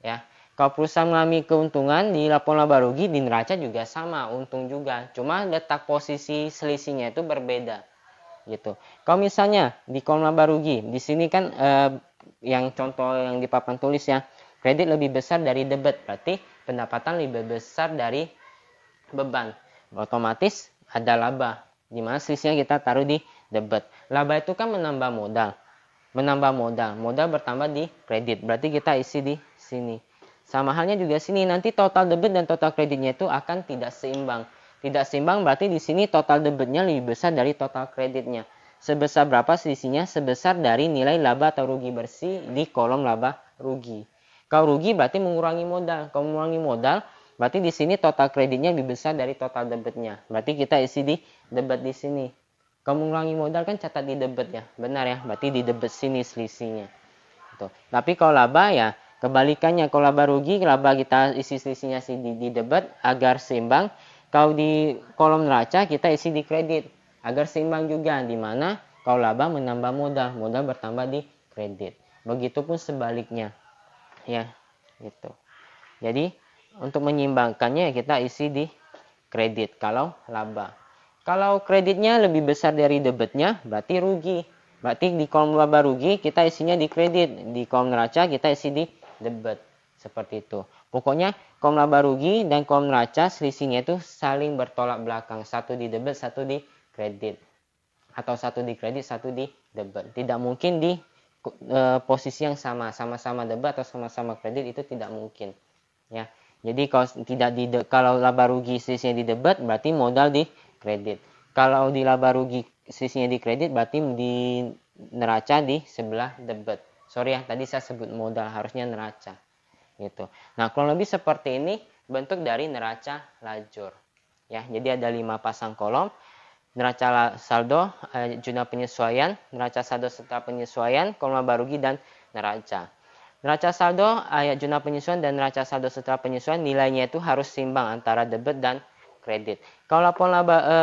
ya. Kalau perusahaan mengalami keuntungan di laporan laba rugi, di neraca juga sama, untung juga. Cuma letak posisi selisihnya itu berbeda. Gitu. Kalau misalnya di kolom laba rugi, di sini kan yang contoh yang di papan tulis ya, kredit lebih besar dari debit, berarti pendapatan lebih besar dari beban. Otomatis ada laba, di mana selisihnya kita taruh di debit. Laba itu kan menambah modal. Modal bertambah di kredit, berarti kita isi di sini. Sama halnya juga sini, nanti total debit dan total kreditnya itu akan tidak seimbang. Tidak seimbang berarti di sini total debitnya lebih besar dari total kreditnya. Sebesar berapa selisihnya? Sebesar dari nilai laba atau rugi bersih di kolom laba rugi. Kalau rugi berarti mengurangi modal. Kalau mengurangi modal, berarti di sini total kreditnya lebih besar dari total debitnya. Berarti kita isi di debit di sini. Kalau mengurangi modal kan catat di debit ya. Benar ya, berarti di debit sini selisihnya. Tuh. Tapi kalau laba ya kebalikannya, kalau laba rugi, laba kita isi selisihnya di debit agar seimbang. Kalau di kolom neraca kita isi di kredit agar seimbang juga, di mana kalau laba menambah modal, modal bertambah di kredit. Begitupun sebaliknya. Ya, gitu. Jadi untuk menyeimbangkannya kita isi di kredit kalau laba. Kalau kreditnya lebih besar dari debitnya berarti rugi. Berarti di kolom laba rugi kita isinya di kredit, di kolom neraca kita isi di debit. Seperti itu. Pokoknya kolom laba rugi dan kolom neraca selisihnya itu saling bertolak belakang. Satu di debit, satu di kredit. Atau satu di kredit, satu di debit. Tidak mungkin di posisi yang sama. Sama-sama debit atau sama-sama kredit itu tidak mungkin. Ya. Jadi kalau laba rugi selisihnya di debit berarti modal di kredit. Kalau di laba rugi selisihnya di kredit berarti di neraca di sebelah debit. Sorry ya, tadi saya sebut modal, harusnya neraca. Gitu. Nah, kurang lebih seperti ini bentuk dari neraca lajur. Ya, jadi ada 5 pasang kolom. Neraca saldo, jurnal penyesuaian, neraca saldo setelah penyesuaian, kolom laba rugi dan neraca. Neraca saldo, jurnal penyesuaian dan neraca saldo setelah penyesuaian nilainya itu harus seimbang antara debit dan kredit. Kalau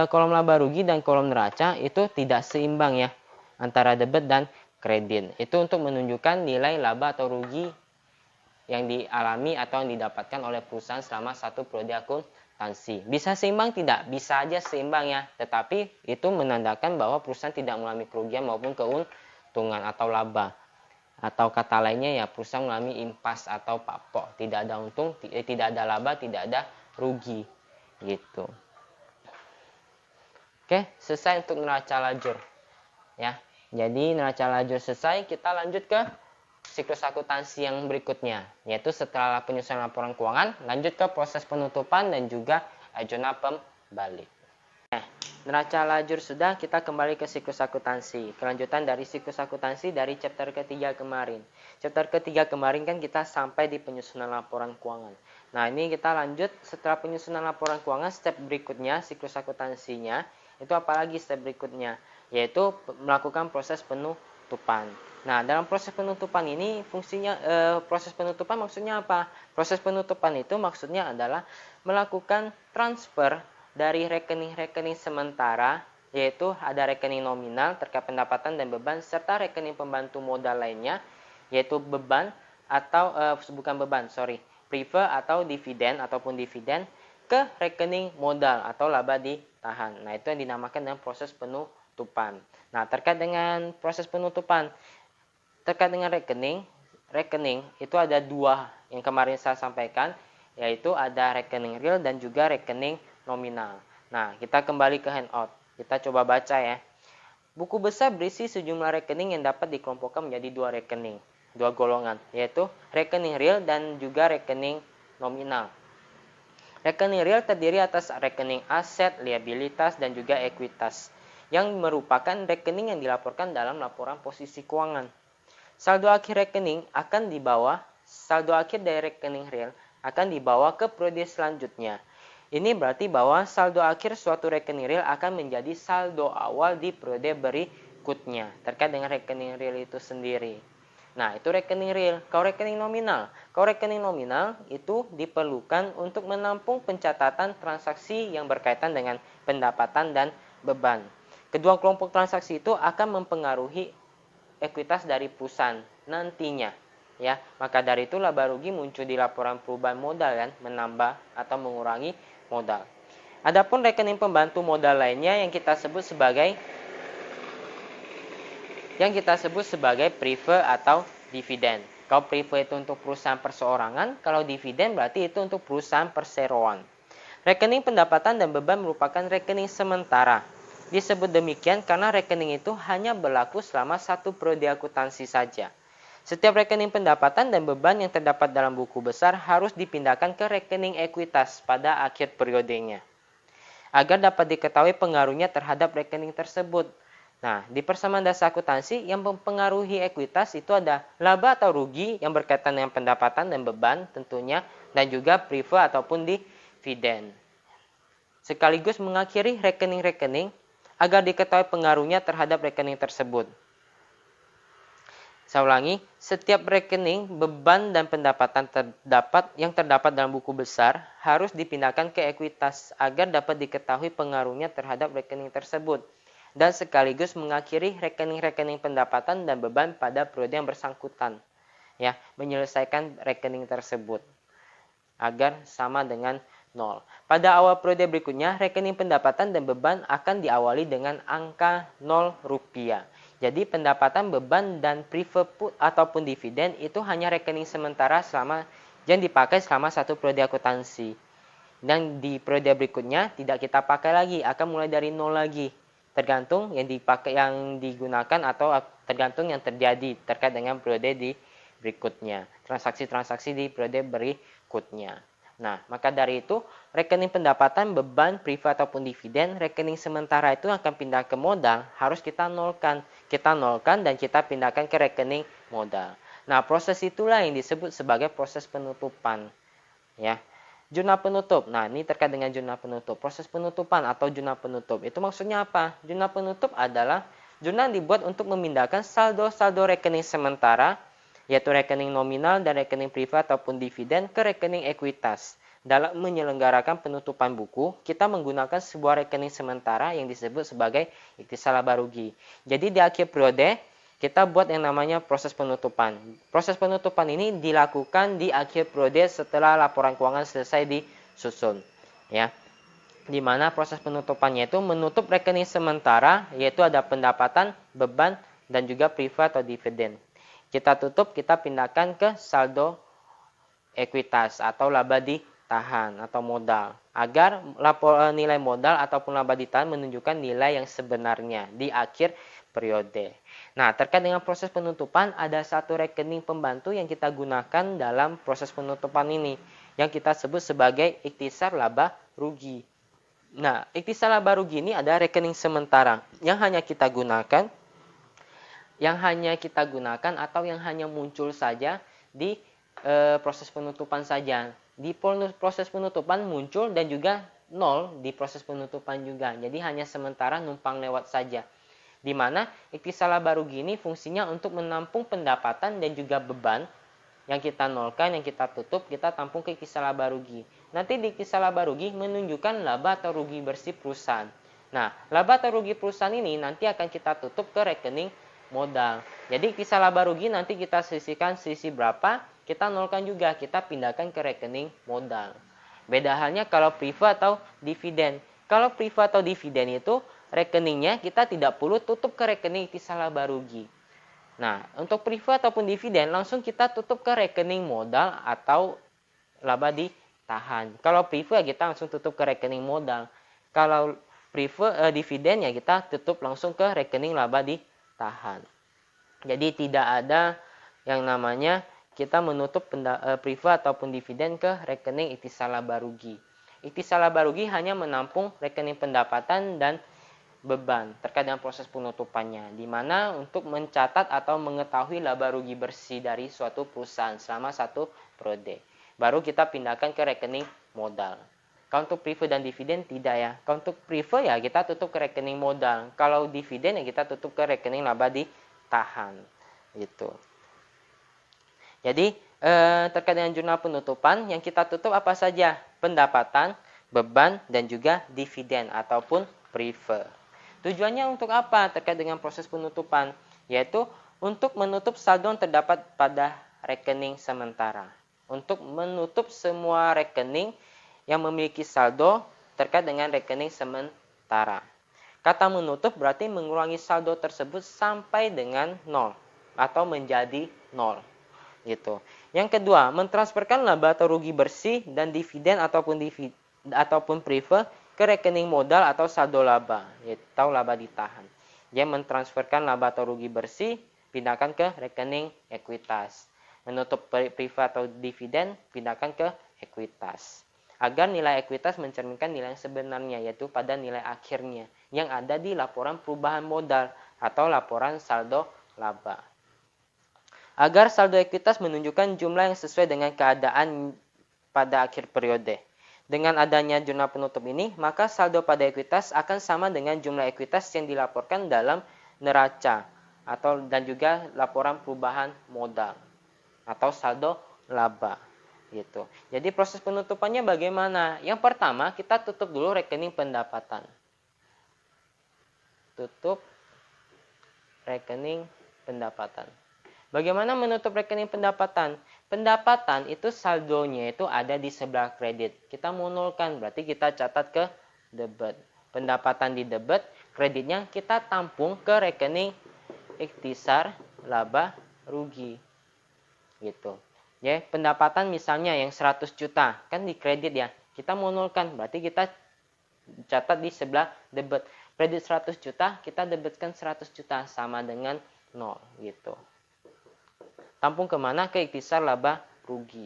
kolom laba rugi dan kolom neraca itu tidak seimbang ya antara debit dan kredit. Itu untuk menunjukkan nilai laba atau rugi yang dialami atau yang didapatkan oleh perusahaan selama satu periode akuntansi. Bisa seimbang tidak? Bisa aja seimbang ya, tetapi itu menandakan bahwa perusahaan tidak mengalami kerugian maupun keuntungan atau laba. Atau kata lainnya ya perusahaan mengalami impas atau papok, tidak ada untung, tidak ada laba, tidak ada rugi gitu. Oke, selesai untuk neraca lajur ya. Jadi neraca lajur selesai, kita lanjut ke siklus akuntansi yang berikutnya, yaitu setelah penyusunan laporan keuangan lanjut ke proses penutupan dan juga jurnal pembalik. Neraca lajur sudah, kita kembali ke siklus akuntansi. Kelanjutan dari siklus akuntansi dari chapter ketiga kemarin. Chapter ketiga kemarin kan kita sampai di penyusunan laporan keuangan. Nah, ini kita lanjut setelah penyusunan laporan keuangan, step berikutnya siklus akuntansinya itu apalagi step berikutnya, yaitu melakukan proses penutupan. Nah, dalam proses penutupan ini fungsinya proses penutupan maksudnya apa? Proses penutupan itu maksudnya adalah melakukan transfer dari rekening-rekening sementara, yaitu ada rekening nominal terkait pendapatan dan beban, serta rekening pembantu modal lainnya, yaitu beban atau prefer atau dividen ataupun dividen ke rekening modal atau laba ditahan. Nah, itu yang dinamakan dengan proses penutupan. Nah, terkait dengan proses penutupan, terkait dengan rekening itu ada dua yang kemarin saya sampaikan, yaitu ada rekening real dan juga rekening nominal. Nah, kita kembali ke handout. Kita coba baca ya. Buku besar berisi sejumlah rekening yang dapat dikelompokkan menjadi dua golongan, yaitu rekening real dan juga rekening nominal. Rekening real terdiri atas rekening aset, liabilitas, dan juga ekuitas, yang merupakan rekening yang dilaporkan dalam laporan posisi keuangan. Saldo akhir rekening saldo akhir dari rekening real akan dibawa ke periode selanjutnya. Ini berarti bahwa saldo akhir suatu rekening real akan menjadi saldo awal di periode berikutnya terkait dengan rekening real itu sendiri. Nah, itu rekening real. Kalau rekening nominal itu diperlukan untuk menampung pencatatan transaksi yang berkaitan dengan pendapatan dan beban. Kedua kelompok transaksi itu akan mempengaruhi ekuitas dari perusahaan nantinya. Ya, maka dari itu laba rugi muncul di laporan perubahan modal kan, menambah atau mengurangi modal. Adapun rekening pembantu modal lainnya yang kita sebut sebagai prefer atau dividen. Kalau prefer itu untuk perusahaan perseorangan, kalau dividen berarti itu untuk perusahaan perseroan. Rekening pendapatan dan beban merupakan rekening sementara. Disebut demikian karena rekening itu hanya berlaku selama satu periode akuntansi saja. Setiap rekening pendapatan dan beban yang terdapat dalam buku besar harus dipindahkan ke rekening ekuitas pada akhir periodenya, agar dapat diketahui pengaruhnya terhadap rekening tersebut. Nah, di persamaan dasar akuntansi yang mempengaruhi ekuitas itu ada laba atau rugi yang berkaitan dengan pendapatan dan beban tentunya, dan juga prive ataupun dividen. Sekaligus mengakhiri rekening-rekening agar diketahui pengaruhnya terhadap rekening tersebut. Saya ulangi, setiap rekening, beban, dan pendapatan yang terdapat dalam buku besar harus dipindahkan ke ekuitas agar dapat diketahui pengaruhnya terhadap rekening tersebut, dan sekaligus mengakhiri rekening-rekening pendapatan dan beban pada periode yang bersangkutan. Ya, menyelesaikan rekening tersebut agar sama dengan 0. Pada awal periode berikutnya, rekening pendapatan dan beban akan diawali dengan angka 0 rupiah. Jadi pendapatan, beban, dan prive ataupun dividen itu hanya rekening sementara yang dipakai selama satu periode akuntansi. Dan di periode berikutnya tidak kita pakai lagi, akan mulai dari 0 lagi. Tergantung yang digunakan atau tergantung yang terjadi terkait dengan periode di berikutnya. Transaksi-transaksi di periode berikutnya. Nah, maka dari itu, rekening pendapatan, beban, prive ataupun dividen, rekening sementara itu akan pindah ke modal, harus kita nolkan. Kita nolkan dan kita pindahkan ke rekening modal. Nah, proses itulah yang disebut sebagai proses penutupan. Ya, jurnal penutup. Nah, ini terkait dengan jurnal penutup. Proses penutupan atau jurnal penutup. Itu maksudnya apa? Jurnal penutup adalah jurnal yang dibuat untuk memindahkan saldo-saldo rekening sementara, yaitu rekening nominal dan rekening prive ataupun dividen ke rekening ekuitas. Dalam menyelenggarakan penutupan buku, kita menggunakan sebuah rekening sementara yang disebut sebagai ikhtisar laba rugi. Jadi di akhir periode, kita buat yang namanya proses penutupan. Proses penutupan ini dilakukan di akhir periode setelah laporan keuangan selesai disusun. Ya, di mana proses penutupannya itu menutup rekening sementara, yaitu ada pendapatan, beban, dan juga prive atau dividen. Kita tutup, kita pindahkan ke saldo ekuitas atau laba ditahan atau modal, agar nilai modal ataupun laba ditahan menunjukkan nilai yang sebenarnya di akhir periode. Nah, terkait dengan proses penutupan, ada satu rekening pembantu yang kita gunakan dalam proses penutupan ini, yang kita sebut sebagai ikhtisar laba rugi. Nah, ikhtisar laba rugi ini ada rekening sementara yang hanya kita gunakan atau yang hanya muncul saja di proses penutupan saja. Di proses penutupan muncul dan juga 0 di proses penutupan juga. Jadi hanya sementara numpang lewat saja. Di mana ikhtisar laba rugi ini fungsinya untuk menampung pendapatan dan juga beban yang kita nolkan, yang kita tutup, kita tampung ke ikhtisar laba rugi. Nanti di ikhtisar laba rugi menunjukkan laba atau rugi bersih perusahaan. Nah, laba atau rugi perusahaan ini nanti akan kita tutup ke rekening modal. Jadi ikhtisar laba rugi nanti kita sisihkan selisih berapa, kita nolkan juga, kita pindahkan ke rekening modal. Beda halnya kalau prive atau dividen. Kalau prive atau dividen itu rekeningnya kita tidak perlu tutup ke rekening ikhtisar laba rugi. Nah, untuk prive ataupun dividen langsung kita tutup ke rekening modal atau laba ditahan. Kalau prive kita langsung tutup ke rekening modal. Kalau prive dividen ya kita tutup langsung ke rekening laba ditahan. Jadi tidak ada yang namanya kita menutup prive ataupun dividen ke rekening ikhtisar laba rugi. Ikhtisar laba rugi hanya menampung rekening pendapatan dan beban terkait dengan proses penutupannya, di mana untuk mencatat atau mengetahui laba rugi bersih dari suatu perusahaan selama satu periode. Baru kita pindahkan ke rekening modal. Kalau untuk prive dan dividen tidak ya. Kalau untuk prive ya kita tutup ke rekening modal. Kalau dividen ya kita tutup ke rekening laba ditahan. Gitu. Jadi terkait dengan jurnal penutupan yang kita tutup apa saja? Pendapatan, beban, dan juga dividen ataupun prive. Tujuannya untuk apa terkait dengan proses penutupan? Yaitu untuk menutup saldo yang terdapat pada rekening sementara. Untuk menutup semua rekening yang memiliki saldo terkait dengan rekening sementara. Kata menutup berarti mengurangi saldo tersebut sampai dengan 0 atau menjadi 0. Gitu. Yang kedua, mentransferkan laba atau rugi bersih dan dividen ataupun prive ke rekening modal atau saldo laba, atau laba ditahan. Dia mentransferkan laba atau rugi bersih pindahkan ke rekening ekuitas. Menutup privat atau dividen, pindahkan ke ekuitas. Agar nilai ekuitas mencerminkan nilai yang sebenarnya, yaitu pada nilai akhirnya, yang ada di laporan perubahan modal atau laporan saldo laba. Agar saldo ekuitas menunjukkan jumlah yang sesuai dengan keadaan pada akhir periode. Dengan adanya jurnal penutup ini, maka saldo pada ekuitas akan sama dengan jumlah ekuitas yang dilaporkan dalam neraca dan juga laporan perubahan modal atau saldo laba gitu. Jadi proses penutupannya bagaimana? Yang pertama, kita tutup dulu rekening pendapatan. Tutup rekening pendapatan. Bagaimana menutup rekening pendapatan? Pendapatan itu saldonya itu ada di sebelah kredit. Kita mau nolkan, berarti kita catat ke debit. Pendapatan di debit, kreditnya kita tampung ke rekening ikhtisar laba rugi. Gitu. Ya, pendapatan misalnya yang 100 juta, kan di kredit ya. Kita mau nolkan, berarti kita catat di sebelah debit. Kredit 100 juta, kita debitkan 100 juta sama dengan 0 gitu. Tampung kemana? Ke ikhtisar laba rugi.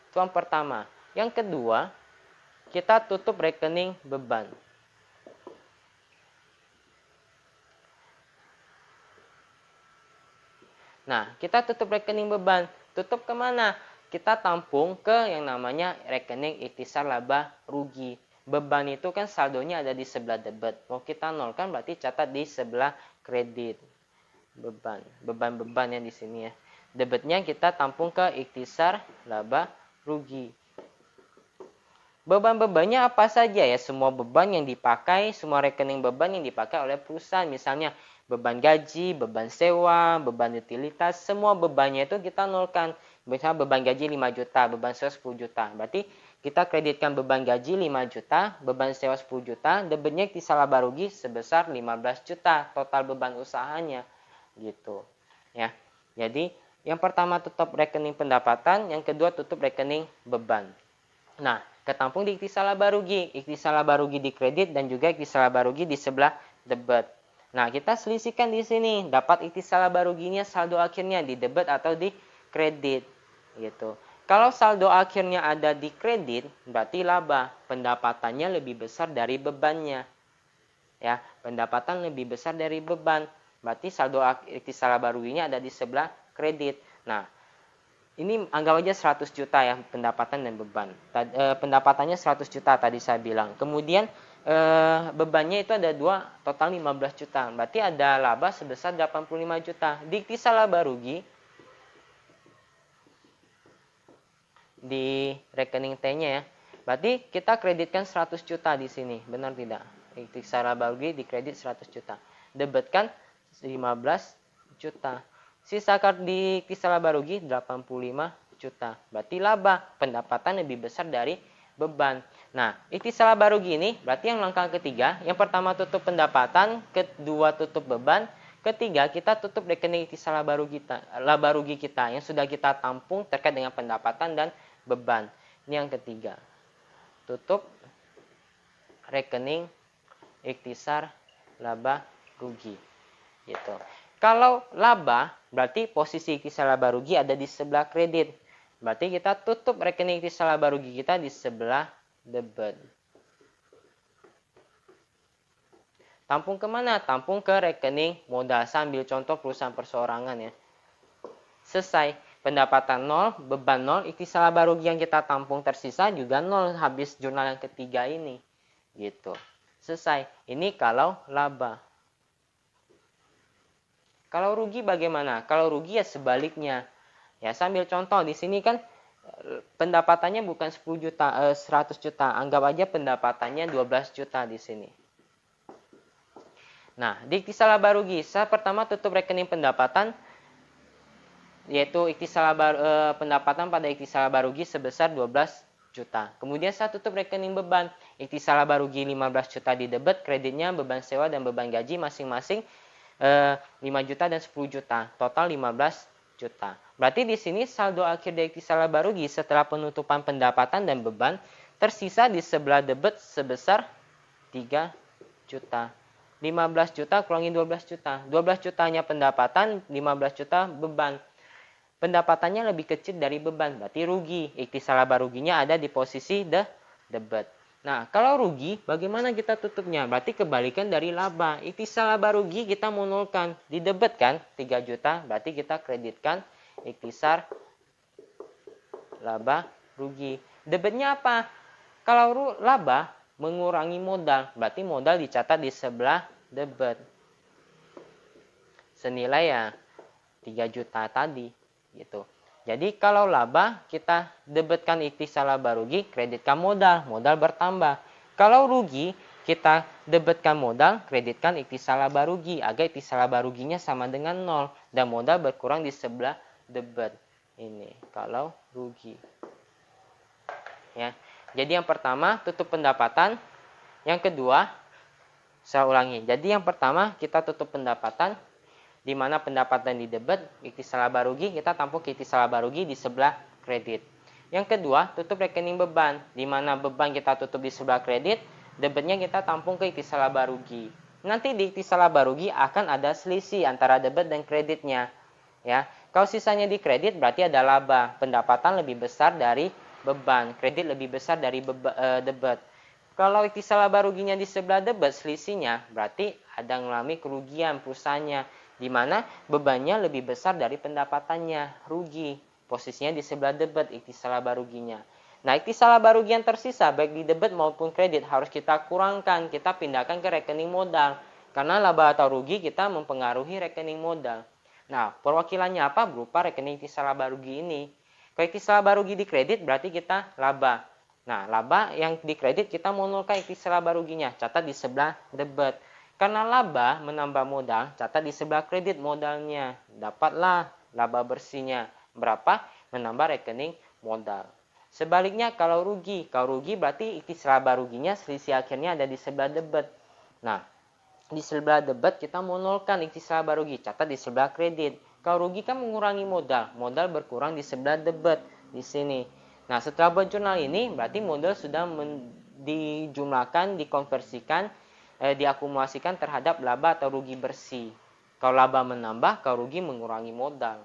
Itu yang pertama. Yang kedua, kita tutup rekening beban. Nah, kita tutup rekening beban. Tutup kemana? Kita tampung ke yang namanya rekening ikhtisar laba rugi. Beban itu kan saldonya ada di sebelah debit. Mau kita nolkan berarti catat di sebelah kredit. Beban. Beban-beban yang di sini ya. Debitnya kita tampung ke ikhtisar laba rugi. Beban-bebannya apa saja ya? Semua beban yang dipakai, semua rekening beban yang dipakai oleh perusahaan. Misalnya beban gaji, beban sewa, beban utilitas, semua bebannya itu kita nolkan. Misalnya beban gaji 5 juta, beban sewa 10 juta. Berarti kita kreditkan beban gaji 5 juta, beban sewa 10 juta, debitnya ikhtisar laba rugi sebesar 15 juta total beban usahanya. Gitu. Ya. Jadi yang pertama tutup rekening pendapatan, yang kedua tutup rekening beban. Nah, ketampung di ikhtisar laba rugi. Ikhtisar laba rugi di kredit dan juga ikhtisar laba rugi di sebelah debit. Nah, kita selisihkan di sini. Dapat ikhtisar laba ruginya saldo akhirnya di debit atau di kredit. Gitu. Kalau saldo akhirnya ada di kredit, berarti laba. Pendapatannya lebih besar dari bebannya. Ya, pendapatan lebih besar dari beban. Berarti saldo ikhtisar laba ruginya ada di sebelah kredit. Nah, ini anggap aja 100 juta ya pendapatan dan beban. Pendapatannya 100 juta tadi saya bilang. Kemudian bebannya itu ada 2, total 15 juta. Berarti ada laba sebesar 85 juta. Di ikhtisar laba rugi di rekening T-nya ya. Berarti kita kreditkan 100 juta di sini. Benar tidak? Ikhtisar laba rugi di kredit 100 juta. Debitkan 15 juta. Sisa di ikhtisar laba rugi 85 juta. Berarti laba, pendapatan lebih besar dari beban. Nah, ikhtisar laba rugi ini berarti yang langkah ketiga. Yang pertama tutup pendapatan, kedua tutup beban, ketiga kita tutup rekening ikhtisar laba rugi kita yang sudah kita tampung terkait dengan pendapatan dan beban. Ini yang ketiga. Tutup rekening ikhtisar laba rugi. Gitu. Kalau laba, berarti posisi ikhtisar laba rugi ada di sebelah kredit. Berarti kita tutup rekening ikhtisar laba rugi kita di sebelah debit. Tampung kemana? Tampung ke rekening modal. Saya ambil contoh perusahaan perseorangan ya. Selesai. Pendapatan 0, beban 0, ikhtisar laba rugi yang kita tampung tersisa juga 0 habis jurnal yang ketiga ini. Gitu. Selesai. Ini kalau laba. Kalau rugi bagaimana? Kalau rugi ya sebaliknya. Ya, sambil contoh di sini kan pendapatannya bukan 10 juta, 100 juta. Anggap aja pendapatannya 12 juta di sini. Nah, di ikhtisar laba rugi, saya pertama tutup rekening pendapatan yaitu ikhtisar laba pendapatan pada ikhtisar laba rugi sebesar 12 juta. Kemudian saya tutup rekening beban. Ikhtisar laba rugi 15 juta di debit, kreditnya beban sewa dan beban gaji masing-masing 5 juta dan 10 juta, total 15 juta. Berarti di sini saldo akhir dari ikhtisar laba rugi setelah penutupan pendapatan dan beban tersisa di sebelah debit sebesar 3 juta. 15 juta kurangi 12 juta. 12 jutanya pendapatan, 15 juta beban. Pendapatannya lebih kecil dari beban, berarti rugi. Ikhtisar laba ruginya ada di posisi debit. Nah, kalau rugi, bagaimana kita tutupnya? Berarti kebalikan dari laba. Ikhtisar laba rugi kita mau nolkan. Di debit kan, 3 juta, berarti kita kreditkan ikhtisar laba rugi. Debitnya apa? Kalau laba mengurangi modal, berarti modal dicatat di sebelah debit. Senilai ya 3 juta tadi gitu. Jadi kalau laba kita debitkan ikhtisar laba rugi, kreditkan modal, modal bertambah. Kalau rugi kita debitkan modal, kreditkan ikhtisar laba rugi agar ikhtisar laba ruginya sama dengan 0 dan modal berkurang di sebelah debit. Ini kalau rugi. Ya. Jadi yang pertama tutup pendapatan, yang kedua saya ulangi. Jadi yang pertama kita tutup pendapatan, di mana pendapatan di debit, ikhtisar laba rugi, kita tampung ikhtisar laba rugi di sebelah kredit. Yang kedua, tutup rekening beban, di mana beban kita tutup di sebelah kredit, debitnya kita tampung ke ikhtisar laba rugi. Nanti di ikhtisar laba rugi akan ada selisih antara debit dan kreditnya. Ya, kalau sisanya di kredit berarti ada laba, pendapatan lebih besar dari beban, kredit lebih besar dari debit. Kalau ikhtisar laba ruginya di sebelah debit, selisihnya berarti ada mengalami kerugian perusahaannya, di mana bebannya lebih besar dari pendapatannya, rugi. Posisinya di sebelah debit ikhtisar laba ruginya. Nah, ikhtisar laba rugi yang tersisa baik di debit maupun kredit harus kita kurangkan, kita pindahkan ke rekening modal. Karena laba atau rugi kita mempengaruhi rekening modal. Nah, perwakilannya apa? Berupa rekening ikhtisar laba rugi ini. Kalau ikhtisar laba rugi di kredit berarti kita laba. Nah, laba yang di kredit kita menolkan ikhtisar laba ruginya, catat di sebelah debit. Karena laba menambah modal, catat di sebelah kredit modalnya. Dapatlah laba bersihnya. Berapa? Menambah rekening modal. Sebaliknya kalau rugi berarti ikhtisar laba ruginya selisih akhirnya ada di sebelah debit. Nah, di sebelah debit kita menolkan ikhtisar laba rugi, catat di sebelah kredit. Kalau rugi kan mengurangi modal, modal berkurang di sebelah debit di sini. Nah, setelah buat jurnal ini berarti modal sudah dijumlahkan, dikonversikan, diakumulasikan terhadap laba atau rugi bersih. Kalau laba menambah, kalau rugi mengurangi modal.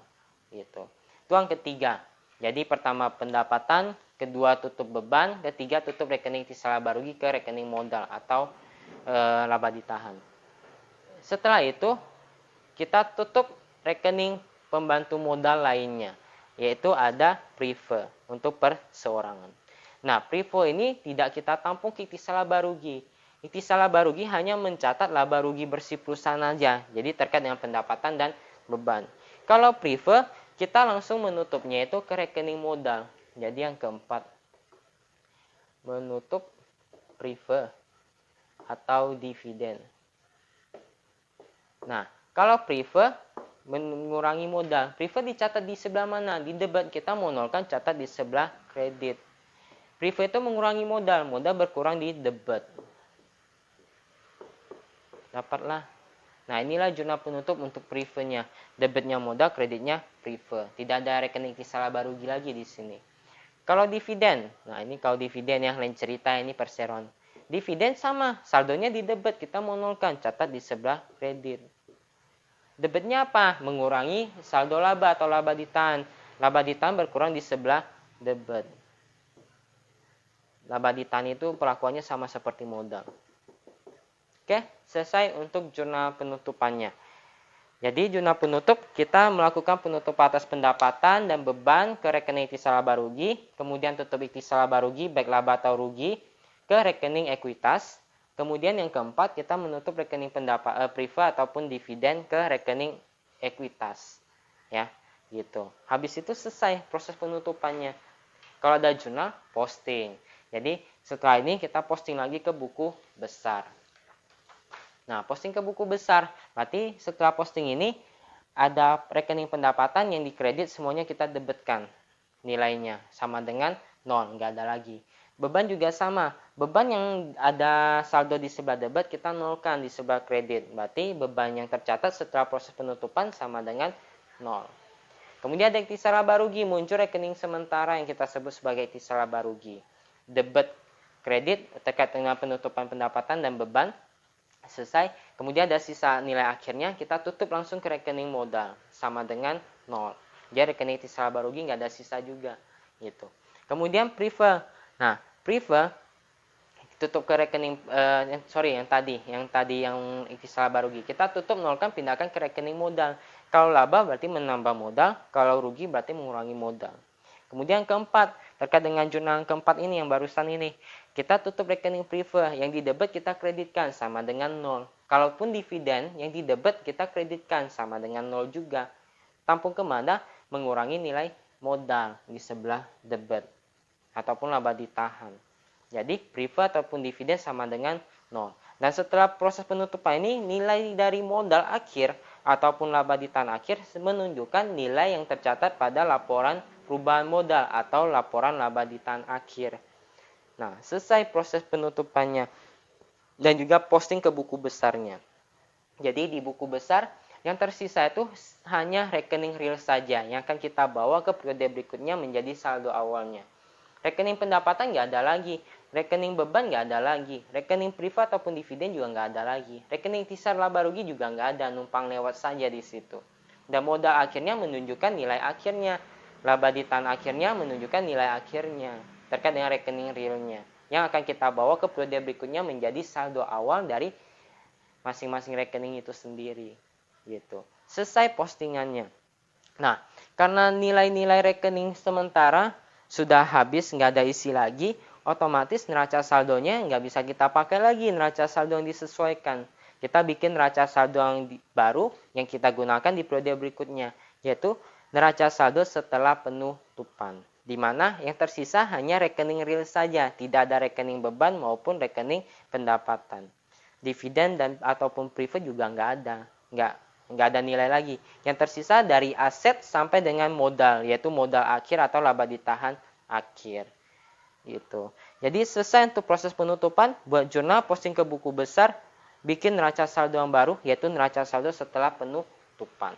Gitu. Itu yang ketiga. Jadi pertama pendapatan, kedua tutup beban, ketiga tutup rekening ikhtisar laba rugi ke rekening modal atau laba ditahan. Setelah itu kita tutup rekening pembantu modal lainnya, yaitu ada prive untuk perseorangan. Nah, prive ini tidak kita tampung ikhtisar laba rugi. Ikhtisar laba rugi hanya mencatat laba rugi bersih perusahaan saja, jadi terkait dengan pendapatan dan beban. Kalau prive, kita langsung menutupnya itu ke rekening modal. Jadi yang keempat, menutup prive atau dividen. Nah, kalau prive mengurangi modal, prive dicatat di sebelah mana? Di debit, kita mau nolkan, catat di sebelah kredit. Prive itu mengurangi modal, modal berkurang di debit. Dapatlah. Nah, inilah jurnal penutup untuk prive-nya. Debitnya modal, kreditnya prive. Tidak ada rekening ikhtisar laba rugi lagi di sini. Kalau dividen, nah ini kalau dividen yang lain cerita, ini perseroan. Dividen sama, saldonya di debit, kita mau nolkan, catat di sebelah kredit. Debitnya apa? Mengurangi saldo laba atau laba ditahan. Laba ditahan berkurang di sebelah debit. Laba ditahan itu perlakuannya sama seperti modal. Oke, selesai untuk jurnal penutupannya. Jadi jurnal penutup kita melakukan penutup atas pendapatan dan beban ke rekening ikhtisar laba rugi, kemudian tutup ikhtisar laba rugi baik laba atau rugi ke rekening ekuitas. Kemudian yang keempat kita menutup rekening prive ataupun dividen ke rekening ekuitas. Ya, gitu. Habis itu selesai proses penutupannya. Kalau ada jurnal, posting. Jadi setelah ini kita posting lagi ke buku besar. Nah, posting ke buku besar, berarti setelah posting ini ada rekening pendapatan yang dikredit semuanya kita debitkan nilainya sama dengan 0, nggak ada lagi. Beban juga sama, beban yang ada saldo di sebelah debit kita nolkan di sebelah kredit, berarti beban yang tercatat setelah proses penutupan sama dengan 0. Kemudian ada ikhtisar laba rugi, muncul rekening sementara yang kita sebut sebagai ikhtisar laba rugi. Debit kredit terkait dengan penutupan pendapatan dan beban. Selesai, kemudian ada sisa nilai akhirnya, kita tutup langsung ke rekening modal sama dengan 0. Jadi rekening inti laba rugi nggak ada sisa juga gitu. Kemudian prefer. Nah, prefer tutup ke rekening yang tadi yang inti laba rugi. Kita tutup nolkan, pindahkan ke rekening modal. Kalau laba berarti menambah modal, kalau rugi berarti mengurangi modal. Kemudian keempat, terkait dengan jurnal keempat ini yang barusan ini, kita tutup rekening prefer, yang didebet kita kreditkan sama dengan 0. Kalaupun dividen yang didebet kita kreditkan sama dengan 0 juga. Tampung kemana? Mengurangi nilai modal di sebelah debet ataupun laba ditahan. Jadi prefer ataupun dividen sama dengan 0. Dan setelah proses penutupan ini, nilai dari modal akhir ataupun laba ditahan akhir menunjukkan nilai yang tercatat pada laporan perubahan modal atau laporan laba ditahan akhir. Nah, selesai proses penutupannya dan juga posting ke buku besarnya. Jadi di buku besar yang tersisa itu hanya rekening real saja yang akan kita bawa ke periode berikutnya menjadi saldo awalnya. Rekening pendapatan nggak ada lagi, rekening beban nggak ada lagi, rekening privat ataupun dividen juga nggak ada lagi, rekening tisar laba rugi juga nggak ada, numpang lewat saja di situ. Dan modal akhirnya menunjukkan nilai akhirnya, laba ditahan akhirnya menunjukkan nilai akhirnya terkait dengan rekening realnya yang akan kita bawa ke periode berikutnya menjadi saldo awal dari masing-masing rekening itu sendiri gitu. Selesai postingannya. Nah, karena nilai-nilai rekening sementara sudah habis, nggak ada isi lagi, otomatis neraca saldonya nggak bisa kita pakai lagi neraca saldo yang disesuaikan. Kita bikin neraca saldo yang baru yang kita gunakan di periode berikutnya, yaitu neraca saldo setelah penutupan, di mana yang tersisa hanya rekening real saja, tidak ada rekening beban maupun rekening pendapatan. Dividen dan ataupun prefer juga nggak ada nilai lagi. Yang tersisa dari aset sampai dengan modal, yaitu modal akhir atau laba ditahan akhir. Gitu. Jadi selesai untuk proses penutupan, buat jurnal, posting ke buku besar, bikin neraca saldo yang baru, yaitu neraca saldo setelah penutupan.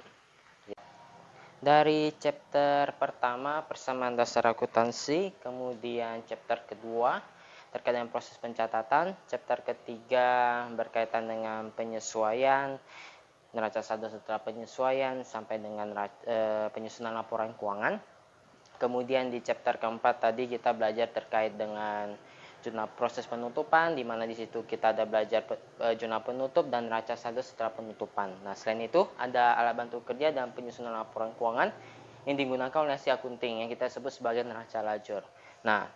Dari chapter pertama persamaan dasar akuntansi, kemudian chapter kedua terkait dengan proses pencatatan, chapter ketiga berkaitan dengan penyesuaian, neraca saldo setelah penyesuaian sampai dengan penyusunan laporan keuangan. Kemudian di chapter keempat tadi kita belajar terkait dengan jurnal proses penutupan, di mana di situ kita ada belajar jurnal penutup dan neraca saldo setelah penutupan. Nah, selain itu ada alat bantu kerja dan penyusunan laporan keuangan yang digunakan oleh si akunting yang kita sebut sebagai neraca lajur. Nah,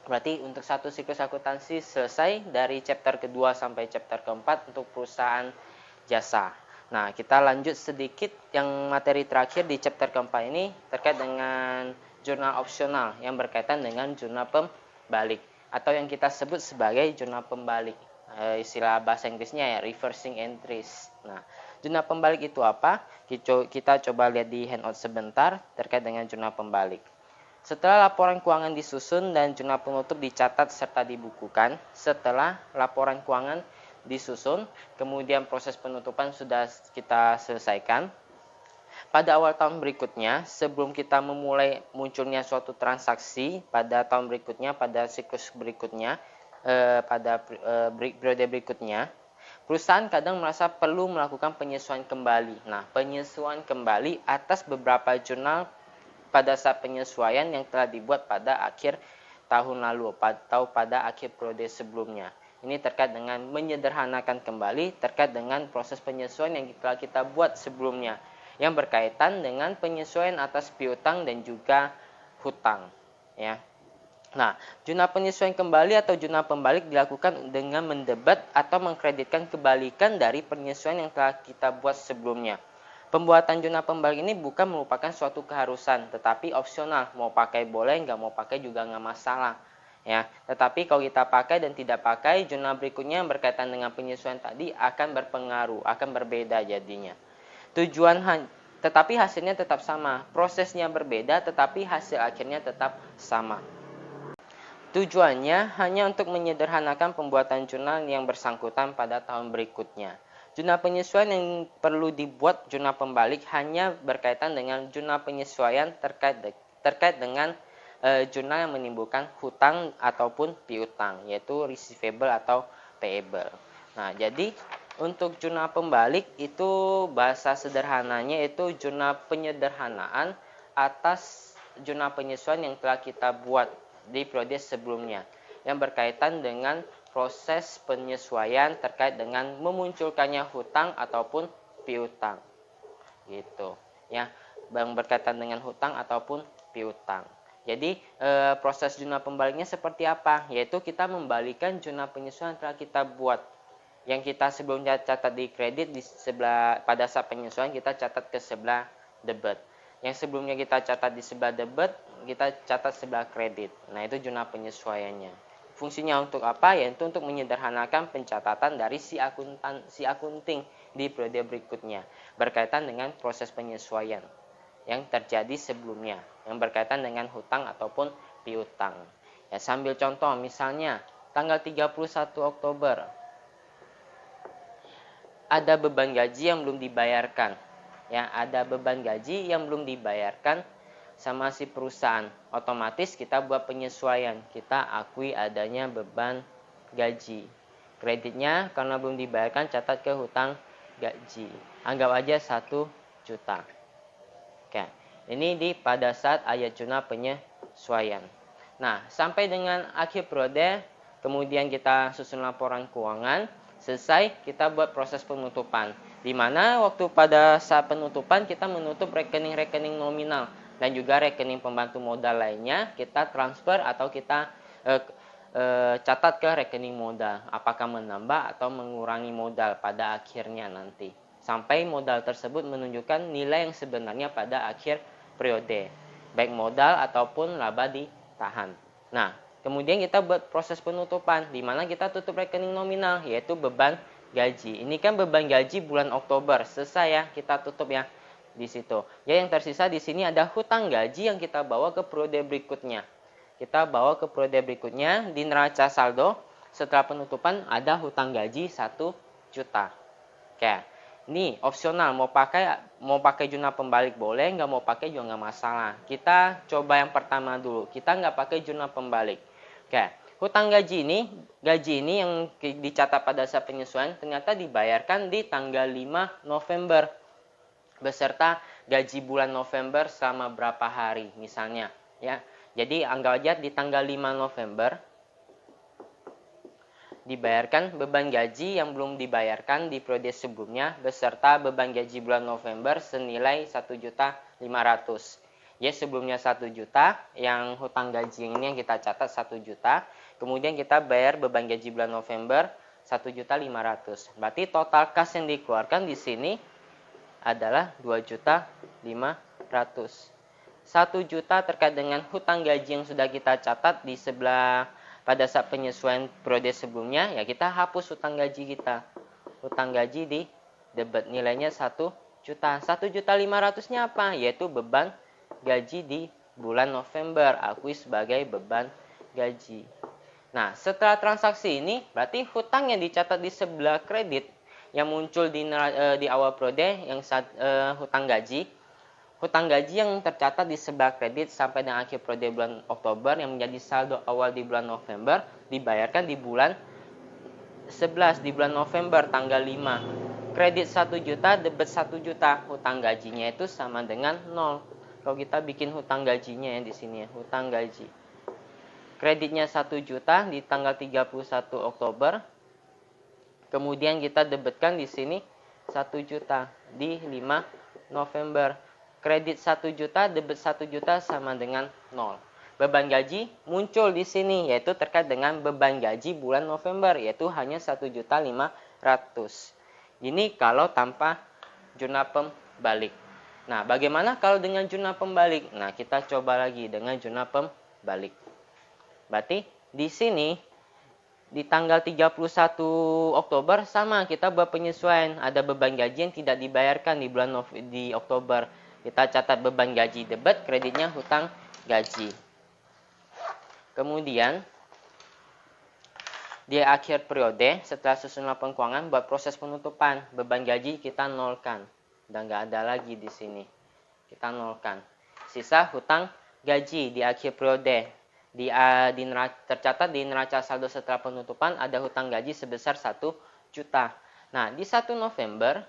berarti untuk satu siklus akuntansi selesai dari chapter kedua sampai chapter keempat untuk perusahaan jasa. Nah, kita lanjut sedikit yang materi terakhir di chapter keempat ini terkait dengan jurnal opsional yang berkaitan dengan jurnal pembalik atau yang kita sebut sebagai jurnal pembalik. Istilah bahasa Inggrisnya ya reversing entries. Nah, jurnal pembalik itu apa? Kita coba lihat di handout sebentar terkait dengan jurnal pembalik. Setelah laporan keuangan disusun dan jurnal penutup dicatat serta dibukukan, setelah laporan keuangan disusun, kemudian proses penutupan sudah kita selesaikan. Pada awal tahun berikutnya, sebelum kita memulai munculnya suatu transaksi pada tahun berikutnya, pada siklus berikutnya, pada periode berikutnya, perusahaan kadang merasa perlu melakukan penyesuaian kembali. Nah, penyesuaian kembali atas beberapa jurnal pada saat penyesuaian yang telah dibuat pada akhir tahun lalu atau pada akhir periode sebelumnya. Ini terkait dengan menyederhanakan kembali terkait dengan proses penyesuaian yang telah kita buat sebelumnya, yang berkaitan dengan penyesuaian atas piutang dan juga hutang. Ya. Nah, jurnal penyesuaian kembali atau jurnal pembalik dilakukan dengan mendebat atau mengkreditkan kebalikan dari penyesuaian yang telah kita buat sebelumnya. Pembuatan jurnal pembalik ini bukan merupakan suatu keharusan, tetapi opsional. Mau pakai boleh, nggak mau pakai juga nggak masalah. Ya, tetapi kalau kita pakai dan tidak pakai, jurnal berikutnya yang berkaitan dengan penyesuaian tadi akan berpengaruh, akan berbeda jadinya. Tetapi hasilnya tetap sama. Prosesnya berbeda, tetapi hasil akhirnya tetap sama. Tujuannya hanya untuk menyederhanakan pembuatan jurnal yang bersangkutan pada tahun berikutnya. Jurnal penyesuaian yang perlu dibuat jurnal pembalik hanya berkaitan dengan jurnal penyesuaian terkait dengan jurnal yang menimbulkan hutang ataupun piutang, yaitu receivable atau payable. Nah, jadi Untuk jurnal pembalik itu bahasa sederhananya itu jurnal penyederhanaan atas jurnal penyesuaian yang telah kita buat di periode sebelumnya yang berkaitan dengan proses penyesuaian terkait dengan memunculkannya hutang ataupun piutang. Gitu ya, yang berkaitan dengan hutang ataupun piutang. Jadi proses jurnal pembaliknya seperti apa? Yaitu kita membalikan jurnal penyesuaian yang telah kita buat. Yang kita sebelumnya catat di kredit di sebelah pada saat penyesuaian kita catat ke sebelah debit. Yang sebelumnya kita catat di sebelah debit, kita catat sebelah kredit. Nah, itu jurnal penyesuaiannya. Fungsinya untuk apa? Yaitu untuk menyederhanakan pencatatan dari si akunting di periode berikutnya berkaitan dengan proses penyesuaian yang terjadi sebelumnya yang berkaitan dengan hutang ataupun piutang. Ya, sambil contoh misalnya tanggal 31 Oktober ada beban gaji yang belum dibayarkan. Ya, ada beban gaji yang belum dibayarkan sama si perusahaan. Otomatis kita buat penyesuaian. Kita akui adanya beban gaji. Kreditnya karena belum dibayarkan catat ke hutang gaji. Anggap aja 1 juta. Oke. Ini pada saat ayat jurnal penyesuaian. Nah, sampai dengan akhir periode, kemudian kita susun laporan keuangan, selesai kita buat proses penutupan. Di mana waktu pada saat penutupan kita menutup rekening-rekening nominal dan juga rekening pembantu modal lainnya kita transfer atau kita catat ke rekening modal. Apakah menambah atau mengurangi modal pada akhirnya nanti. Sampai modal tersebut menunjukkan nilai yang sebenarnya pada akhir periode. Baik modal ataupun laba ditahan. Nah, kemudian kita buat proses penutupan, di mana kita tutup rekening nominal, yaitu beban gaji. Ini kan beban gaji bulan Oktober, selesai ya, kita tutup ya di situ. Ya, yang tersisa di sini ada hutang gaji yang kita bawa ke periode berikutnya. Kita bawa ke periode berikutnya di neraca saldo. Setelah penutupan ada hutang gaji 1 juta. Oke. Ini opsional, mau pakai jurnal pembalik boleh, nggak mau pakai juga nggak masalah. Kita coba yang pertama dulu. Kita nggak pakai jurnal pembalik. Oke, hutang gaji ini yang dicatat pada saat penyesuaian ternyata dibayarkan di tanggal 5 November beserta gaji bulan November selama berapa hari misalnya. Ya, jadi anggap aja di tanggal 5 November dibayarkan beban gaji yang belum dibayarkan di periode sebelumnya beserta beban gaji bulan November senilai 1.500.000. Ya, sebelumnya 1 juta, yang hutang gaji ini yang kita catat 1 juta. Kemudian kita bayar beban gaji bulan November 1.500.000. Berarti total kas yang dikeluarkan di sini adalah 2.500.000. 1 juta terkait dengan hutang gaji yang sudah kita catat di sebelah pada saat penyesuaian periode sebelumnya, ya kita hapus hutang gaji kita. Hutang gaji di debit nilainya 1 juta. 1.500.000-nya apa? Yaitu beban gaji di bulan November, akui sebagai beban gaji. Nah, setelah transaksi ini, berarti hutang yang dicatat di sebelah kredit yang muncul di awal periode yang hutang gaji yang tercatat di sebelah kredit sampai dengan akhir periode bulan Oktober yang menjadi saldo awal di bulan November dibayarkan di bulan 11 di bulan November tanggal 5. Kredit 1 juta, debit 1 juta. Hutang gajinya itu sama dengan 0. Kalau kita bikin hutang gajinya ya di sini ya, hutang gaji. Kreditnya 1 juta di tanggal 31 Oktober. Kemudian kita debitkan di sini 1 juta di 5 November. Kredit 1 juta, debit 1 juta sama dengan 0. Beban gaji muncul di sini, yaitu terkait dengan beban gaji bulan November, yaitu hanya 1.500.000. Ini kalau tanpa jurnal pembalik. Nah, bagaimana kalau dengan jurnal pembalik? Nah, kita coba lagi dengan jurnal pembalik. Berarti di sini di tanggal 31 Oktober sama kita buat penyesuaian. Ada beban gaji yang tidak dibayarkan di Oktober. Kita catat beban gaji debit, kreditnya hutang gaji. Kemudian di akhir periode setelah susun laporan keuangan buat proses penutupan, beban gaji kita nolkan. Dan nggak ada lagi di sini. Kita nolkan. Sisa hutang gaji di akhir periode. Tercatat di neraca saldo setelah penutupan ada hutang gaji sebesar 1 juta. Nah, di 1 November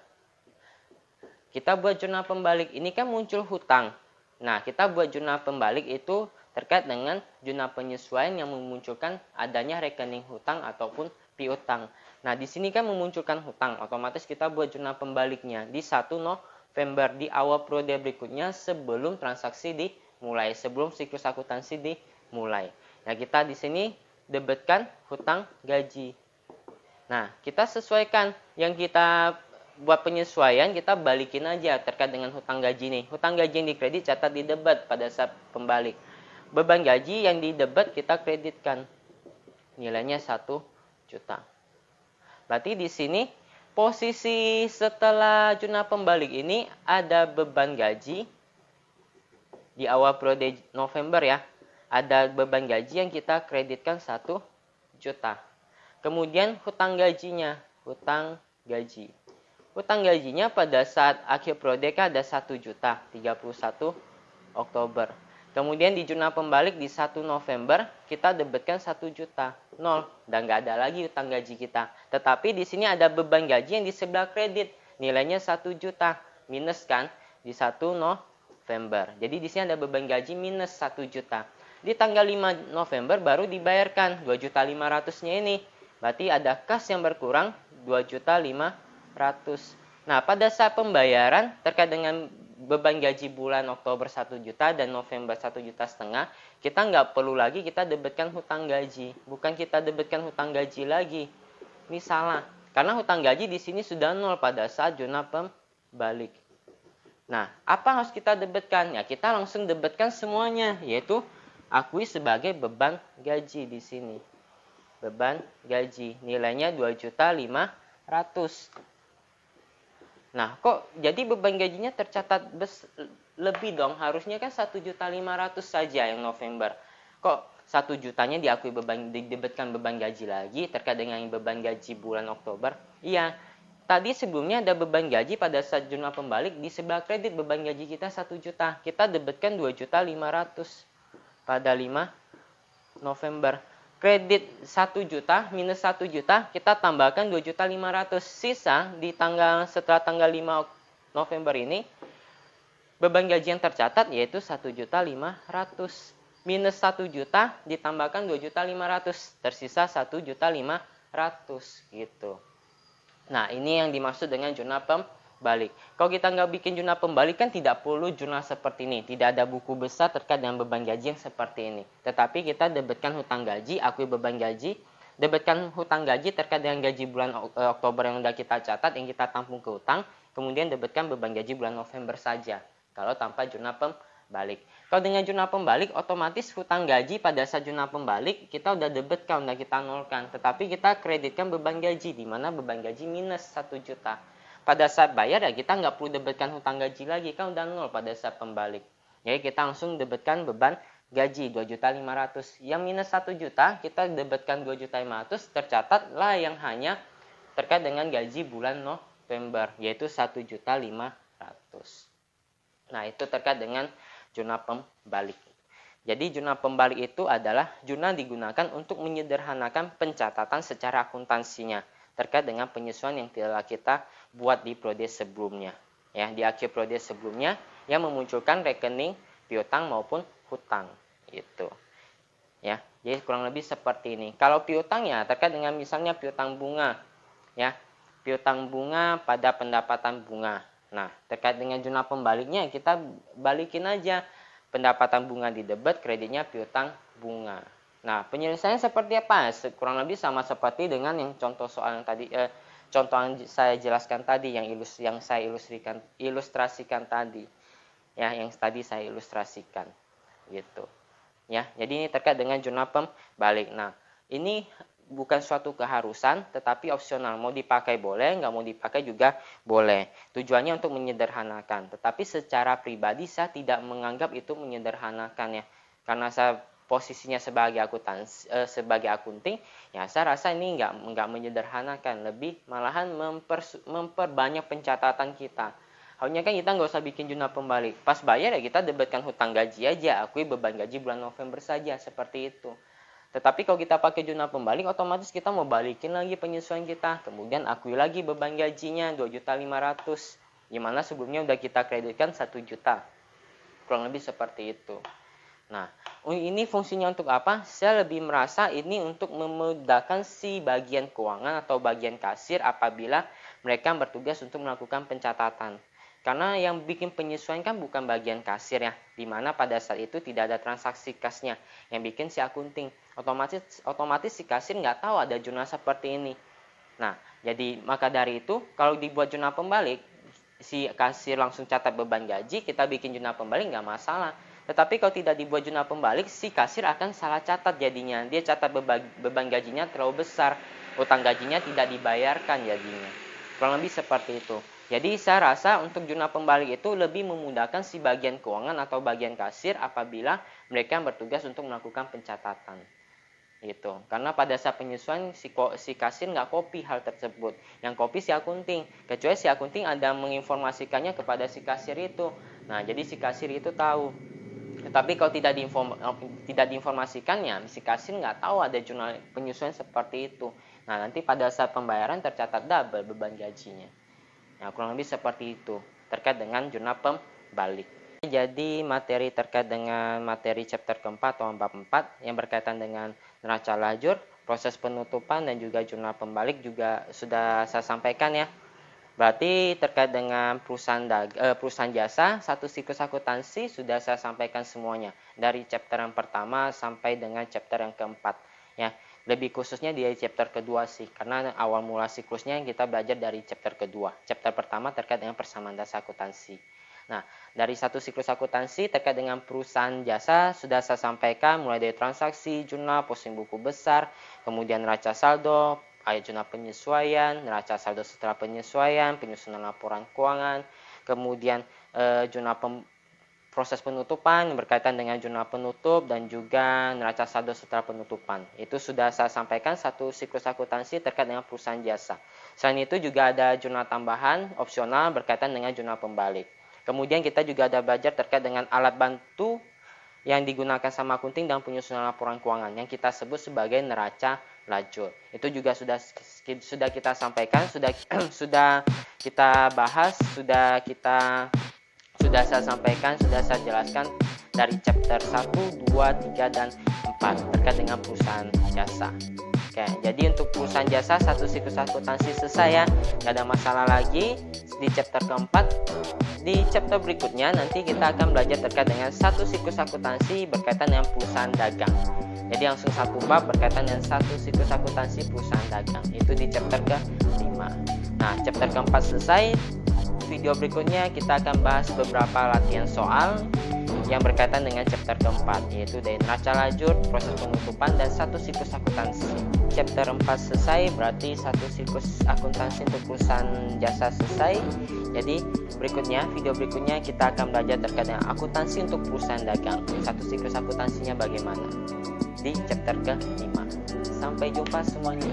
kita buat jurnal pembalik. Ini kan muncul hutang. Nah, kita buat jurnal pembalik itu terkait dengan jurnal penyesuaian yang memunculkan adanya rekening hutang ataupun piutang. Nah, di sini kan memunculkan hutang, otomatis kita buat jurnal pembaliknya di 1 November di awal periode berikutnya sebelum transaksi dimulai, sebelum siklus akuntansi dimulai. Nah, kita di sini debitkan hutang gaji. Nah, kita sesuaikan yang kita buat penyesuaian, kita balikin aja terkait dengan hutang gaji nih. Hutang gaji yang dikredit catat di debit pada saat pembalik. Beban gaji yang di debit kita kreditkan. Nilainya 1 juta. Berarti di sini posisi setelah jurnal pembalik ini ada beban gaji di awal periode November ya. Ada beban gaji yang kita kreditkan 1 juta. Kemudian hutang gajinya, hutang gaji. Hutang gajinya pada saat akhir periode ada 1 juta, 31 Oktober. Kemudian di jurnal pembalik di 1 November kita debitkan 1 juta, 0 dan nggak ada lagi hutang gaji kita. Tetapi di sini ada beban gaji yang di sebelah kredit, nilainya 1 juta, minus kan di 1 November. Jadi di sini ada beban gaji minus 1 juta. Di tanggal 5 November baru dibayarkan 2.500.000-nya ini. Berarti ada kas yang berkurang 2.500.000. Nah, pada saat pembayaran terkait dengan beban gaji bulan Oktober 1 juta dan November 1,5 juta, kita nggak perlu lagi kita debitkan hutang gaji. Bukan kita debitkan hutang gaji lagi. Ini salah. Karena hutang gaji di sini sudah 0 pada saat jurnal pembalik. Nah, apa harus kita debitkan? Ya, kita langsung debitkan semuanya, yaitu akui sebagai beban gaji di sini. Beban gaji nilainya 2.500.000. Nah, kok jadi beban gajinya tercatat lebih dong? Harusnya kan 1.500.000 saja yang November. Kok 1 jutanya diakui didebitkan beban gaji lagi terkait dengan beban gaji bulan Oktober? Iya. Tadi sebelumnya ada beban gaji pada saat jurnal pembalik, di sebelah kredit beban gaji kita 1 juta. Kita debitkan 2.500.000 pada 5 November. Kredit 1 juta minus 1 juta, kita tambahkan 2.500.000. Sisa di setelah tanggal 5 November ini, beban gaji yang tercatat yaitu 1.500.000. Minus 1 juta ditambahkan 2.500.000. Tersisa 1.500.000 gitu. Nah, ini yang dimaksud dengan jurnal pembalik. Kalau kita nggak bikin jurnal pembalik kan tidak perlu jurnal seperti ini. Tidak ada buku besar terkait dengan beban gaji yang seperti ini. Tetapi kita debitkan hutang gaji, akui beban gaji, debitkan hutang gaji terkait dengan gaji bulan Oktober yang sudah kita catat, yang kita tampung ke hutang, kemudian debitkan beban gaji bulan November saja. Kalau tanpa jurnal pembalik. Kalau dengan jurnal pembalik, otomatis hutang gaji pada saat jurnal pembalik kita udah debitkan, udah kita nolkan. Tetapi kita kreditkan beban gaji, di mana beban gaji minus 1 juta. Pada saat bayar ya kita nggak perlu debitkan hutang gaji lagi, kan udah nol pada saat pembalik. Jadi kita langsung debitkan beban gaji 2.500.000. Yang minus 1 juta kita debitkan 2.500.000, tercatatlah yang hanya terkait dengan gaji bulan November, yaitu 1.500.000. Nah, itu terkait dengan jurnal pembalik. Jadi jurnal pembalik itu adalah jurnal digunakan untuk menyederhanakan pencatatan secara akuntansinya terkait dengan penyesuaian yang telah kita buat di periode sebelumnya. Ya, di akhir periode sebelumnya yang memunculkan rekening piutang maupun hutang itu. Ya, jadi kurang lebih seperti ini. Kalau piutang ya terkait dengan misalnya piutang bunga, ya, piutang bunga pada pendapatan bunga. Nah, terkait dengan jurnal pembaliknya kita balikin aja pendapatan bunga di debit, kreditnya piutang bunga. Nah, penyelesaian seperti apa? Kurang lebih sama seperti dengan yang contoh soal yang tadi, contoh yang saya jelaskan tadi, yang saya ilustrasikan tadi, ya, yang tadi saya ilustrasikan, gitu. Ya, jadi ini terkait dengan jurnal pembalik. Nah, ini bukan suatu keharusan, tetapi opsional. Mau dipakai boleh, nggak mau dipakai juga boleh. Tujuannya untuk menyederhanakan. Tetapi secara pribadi saya tidak menganggap itu menyederhanakan ya. Karena saya posisinya sebagai akunting, ya saya rasa ini nggak menyederhanakan. Lebih malahan memperbanyak pencatatan kita. Hanya kan kita nggak usah bikin jurnal pembalik. Pas bayar ya kita debitkan hutang gaji aja, akui beban gaji bulan November saja, seperti itu. Tetapi kalau kita pakai jurnal pembalik, otomatis kita mau balikin lagi penyesuaian kita. Kemudian akui lagi beban gajinya 2.500.000. Gimana sebelumnya udah kita kreditkan 1 juta. Kurang lebih seperti itu. Nah, ini fungsinya untuk apa? Saya lebih merasa ini untuk memudahkan si bagian keuangan atau bagian kasir apabila mereka bertugas untuk melakukan pencatatan. Karena yang bikin penyesuaian kan bukan bagian kasir ya, dimana pada saat itu tidak ada transaksi kasnya, yang bikin si akunting. Otomatis si kasir nggak tahu ada jurnal seperti ini. Nah, jadi maka dari itu kalau dibuat jurnal pembalik, si kasir langsung catat beban gaji, kita bikin jurnal pembalik nggak masalah. Tetapi kalau tidak dibuat jurnal pembalik, si kasir akan salah catat jadinya. Dia catat beban gajinya terlalu besar, utang gajinya tidak dibayarkan jadinya. Kurang lebih seperti itu. Jadi saya rasa untuk jurnal pembalik itu lebih memudahkan si bagian keuangan atau bagian kasir apabila mereka bertugas untuk melakukan pencatatan. Gitu. Karena pada saat penyesuaian si kasir nggak copy hal tersebut, yang copy si akunting, kecuali si akunting ada menginformasikannya kepada si kasir itu. Nah, jadi si kasir itu tahu. Tetapi kalau tidak diinformasikannya, si kasir nggak tahu ada jurnal penyesuaian seperti itu. Nah, nanti pada saat pembayaran tercatat double beban gajinya. Nah, kurang lebih seperti itu terkait dengan jurnal pembalik. Jadi materi terkait dengan materi chapter keempat atau bab 4 yang berkaitan dengan neraca lajur, proses penutupan dan juga jurnal pembalik juga sudah saya sampaikan ya. Berarti terkait dengan perusahaan jasa, satu siklus akuntansi sudah saya sampaikan semuanya dari chapter yang pertama sampai dengan chapter yang keempat ya. Lebih khususnya di chapter kedua sih, karena awal mula siklusnya kita belajar dari chapter kedua. Chapter pertama terkait dengan persamaan dasar akuntansi. Nah, dari satu siklus akuntansi terkait dengan perusahaan jasa sudah saya sampaikan mulai dari transaksi, jurnal, posting buku besar, kemudian neraca saldo, ayat jurnal penyesuaian, neraca saldo setelah penyesuaian, penyusunan laporan keuangan, kemudian jurnal proses penutupan berkaitan dengan jurnal penutup dan juga neraca saldo setelah penutupan. Itu sudah saya sampaikan satu siklus akuntansi terkait dengan perusahaan jasa. Selain itu juga ada jurnal tambahan opsional berkaitan dengan jurnal pembalik. Kemudian kita juga ada belajar terkait dengan alat bantu yang digunakan sama akunting dalam penyusunan laporan keuangan yang kita sebut sebagai neraca lajur. Itu juga sudah kita sampaikan, sudah kita bahas, sudah saya sampaikan, sudah saya jelaskan dari chapter 1, 2, 3, dan 4 terkait dengan perusahaan jasa. Oke, jadi untuk perusahaan jasa satu siklus akuntansi selesai ya, nggak ada masalah lagi di chapter keempat. Di chapter berikutnya nanti kita akan belajar terkait dengan satu siklus akuntansi berkaitan dengan perusahaan dagang. Jadi langsung satu bab berkaitan dengan satu siklus akuntansi perusahaan dagang. Itu di chapter ke-5. Nah, chapter keempat selesai. Video berikutnya kita akan bahas beberapa latihan soal yang berkaitan dengan chapter keempat, yaitu dari neraca lajur, proses penutupan, dan satu siklus akuntansi. Chapter 4 selesai, berarti satu siklus akuntansi untuk perusahaan jasa selesai. Jadi video berikutnya kita akan belajar terkait dengan akuntansi untuk perusahaan dagang. Satu siklus akuntansinya bagaimana di chapter ke-5. Sampai jumpa semuanya.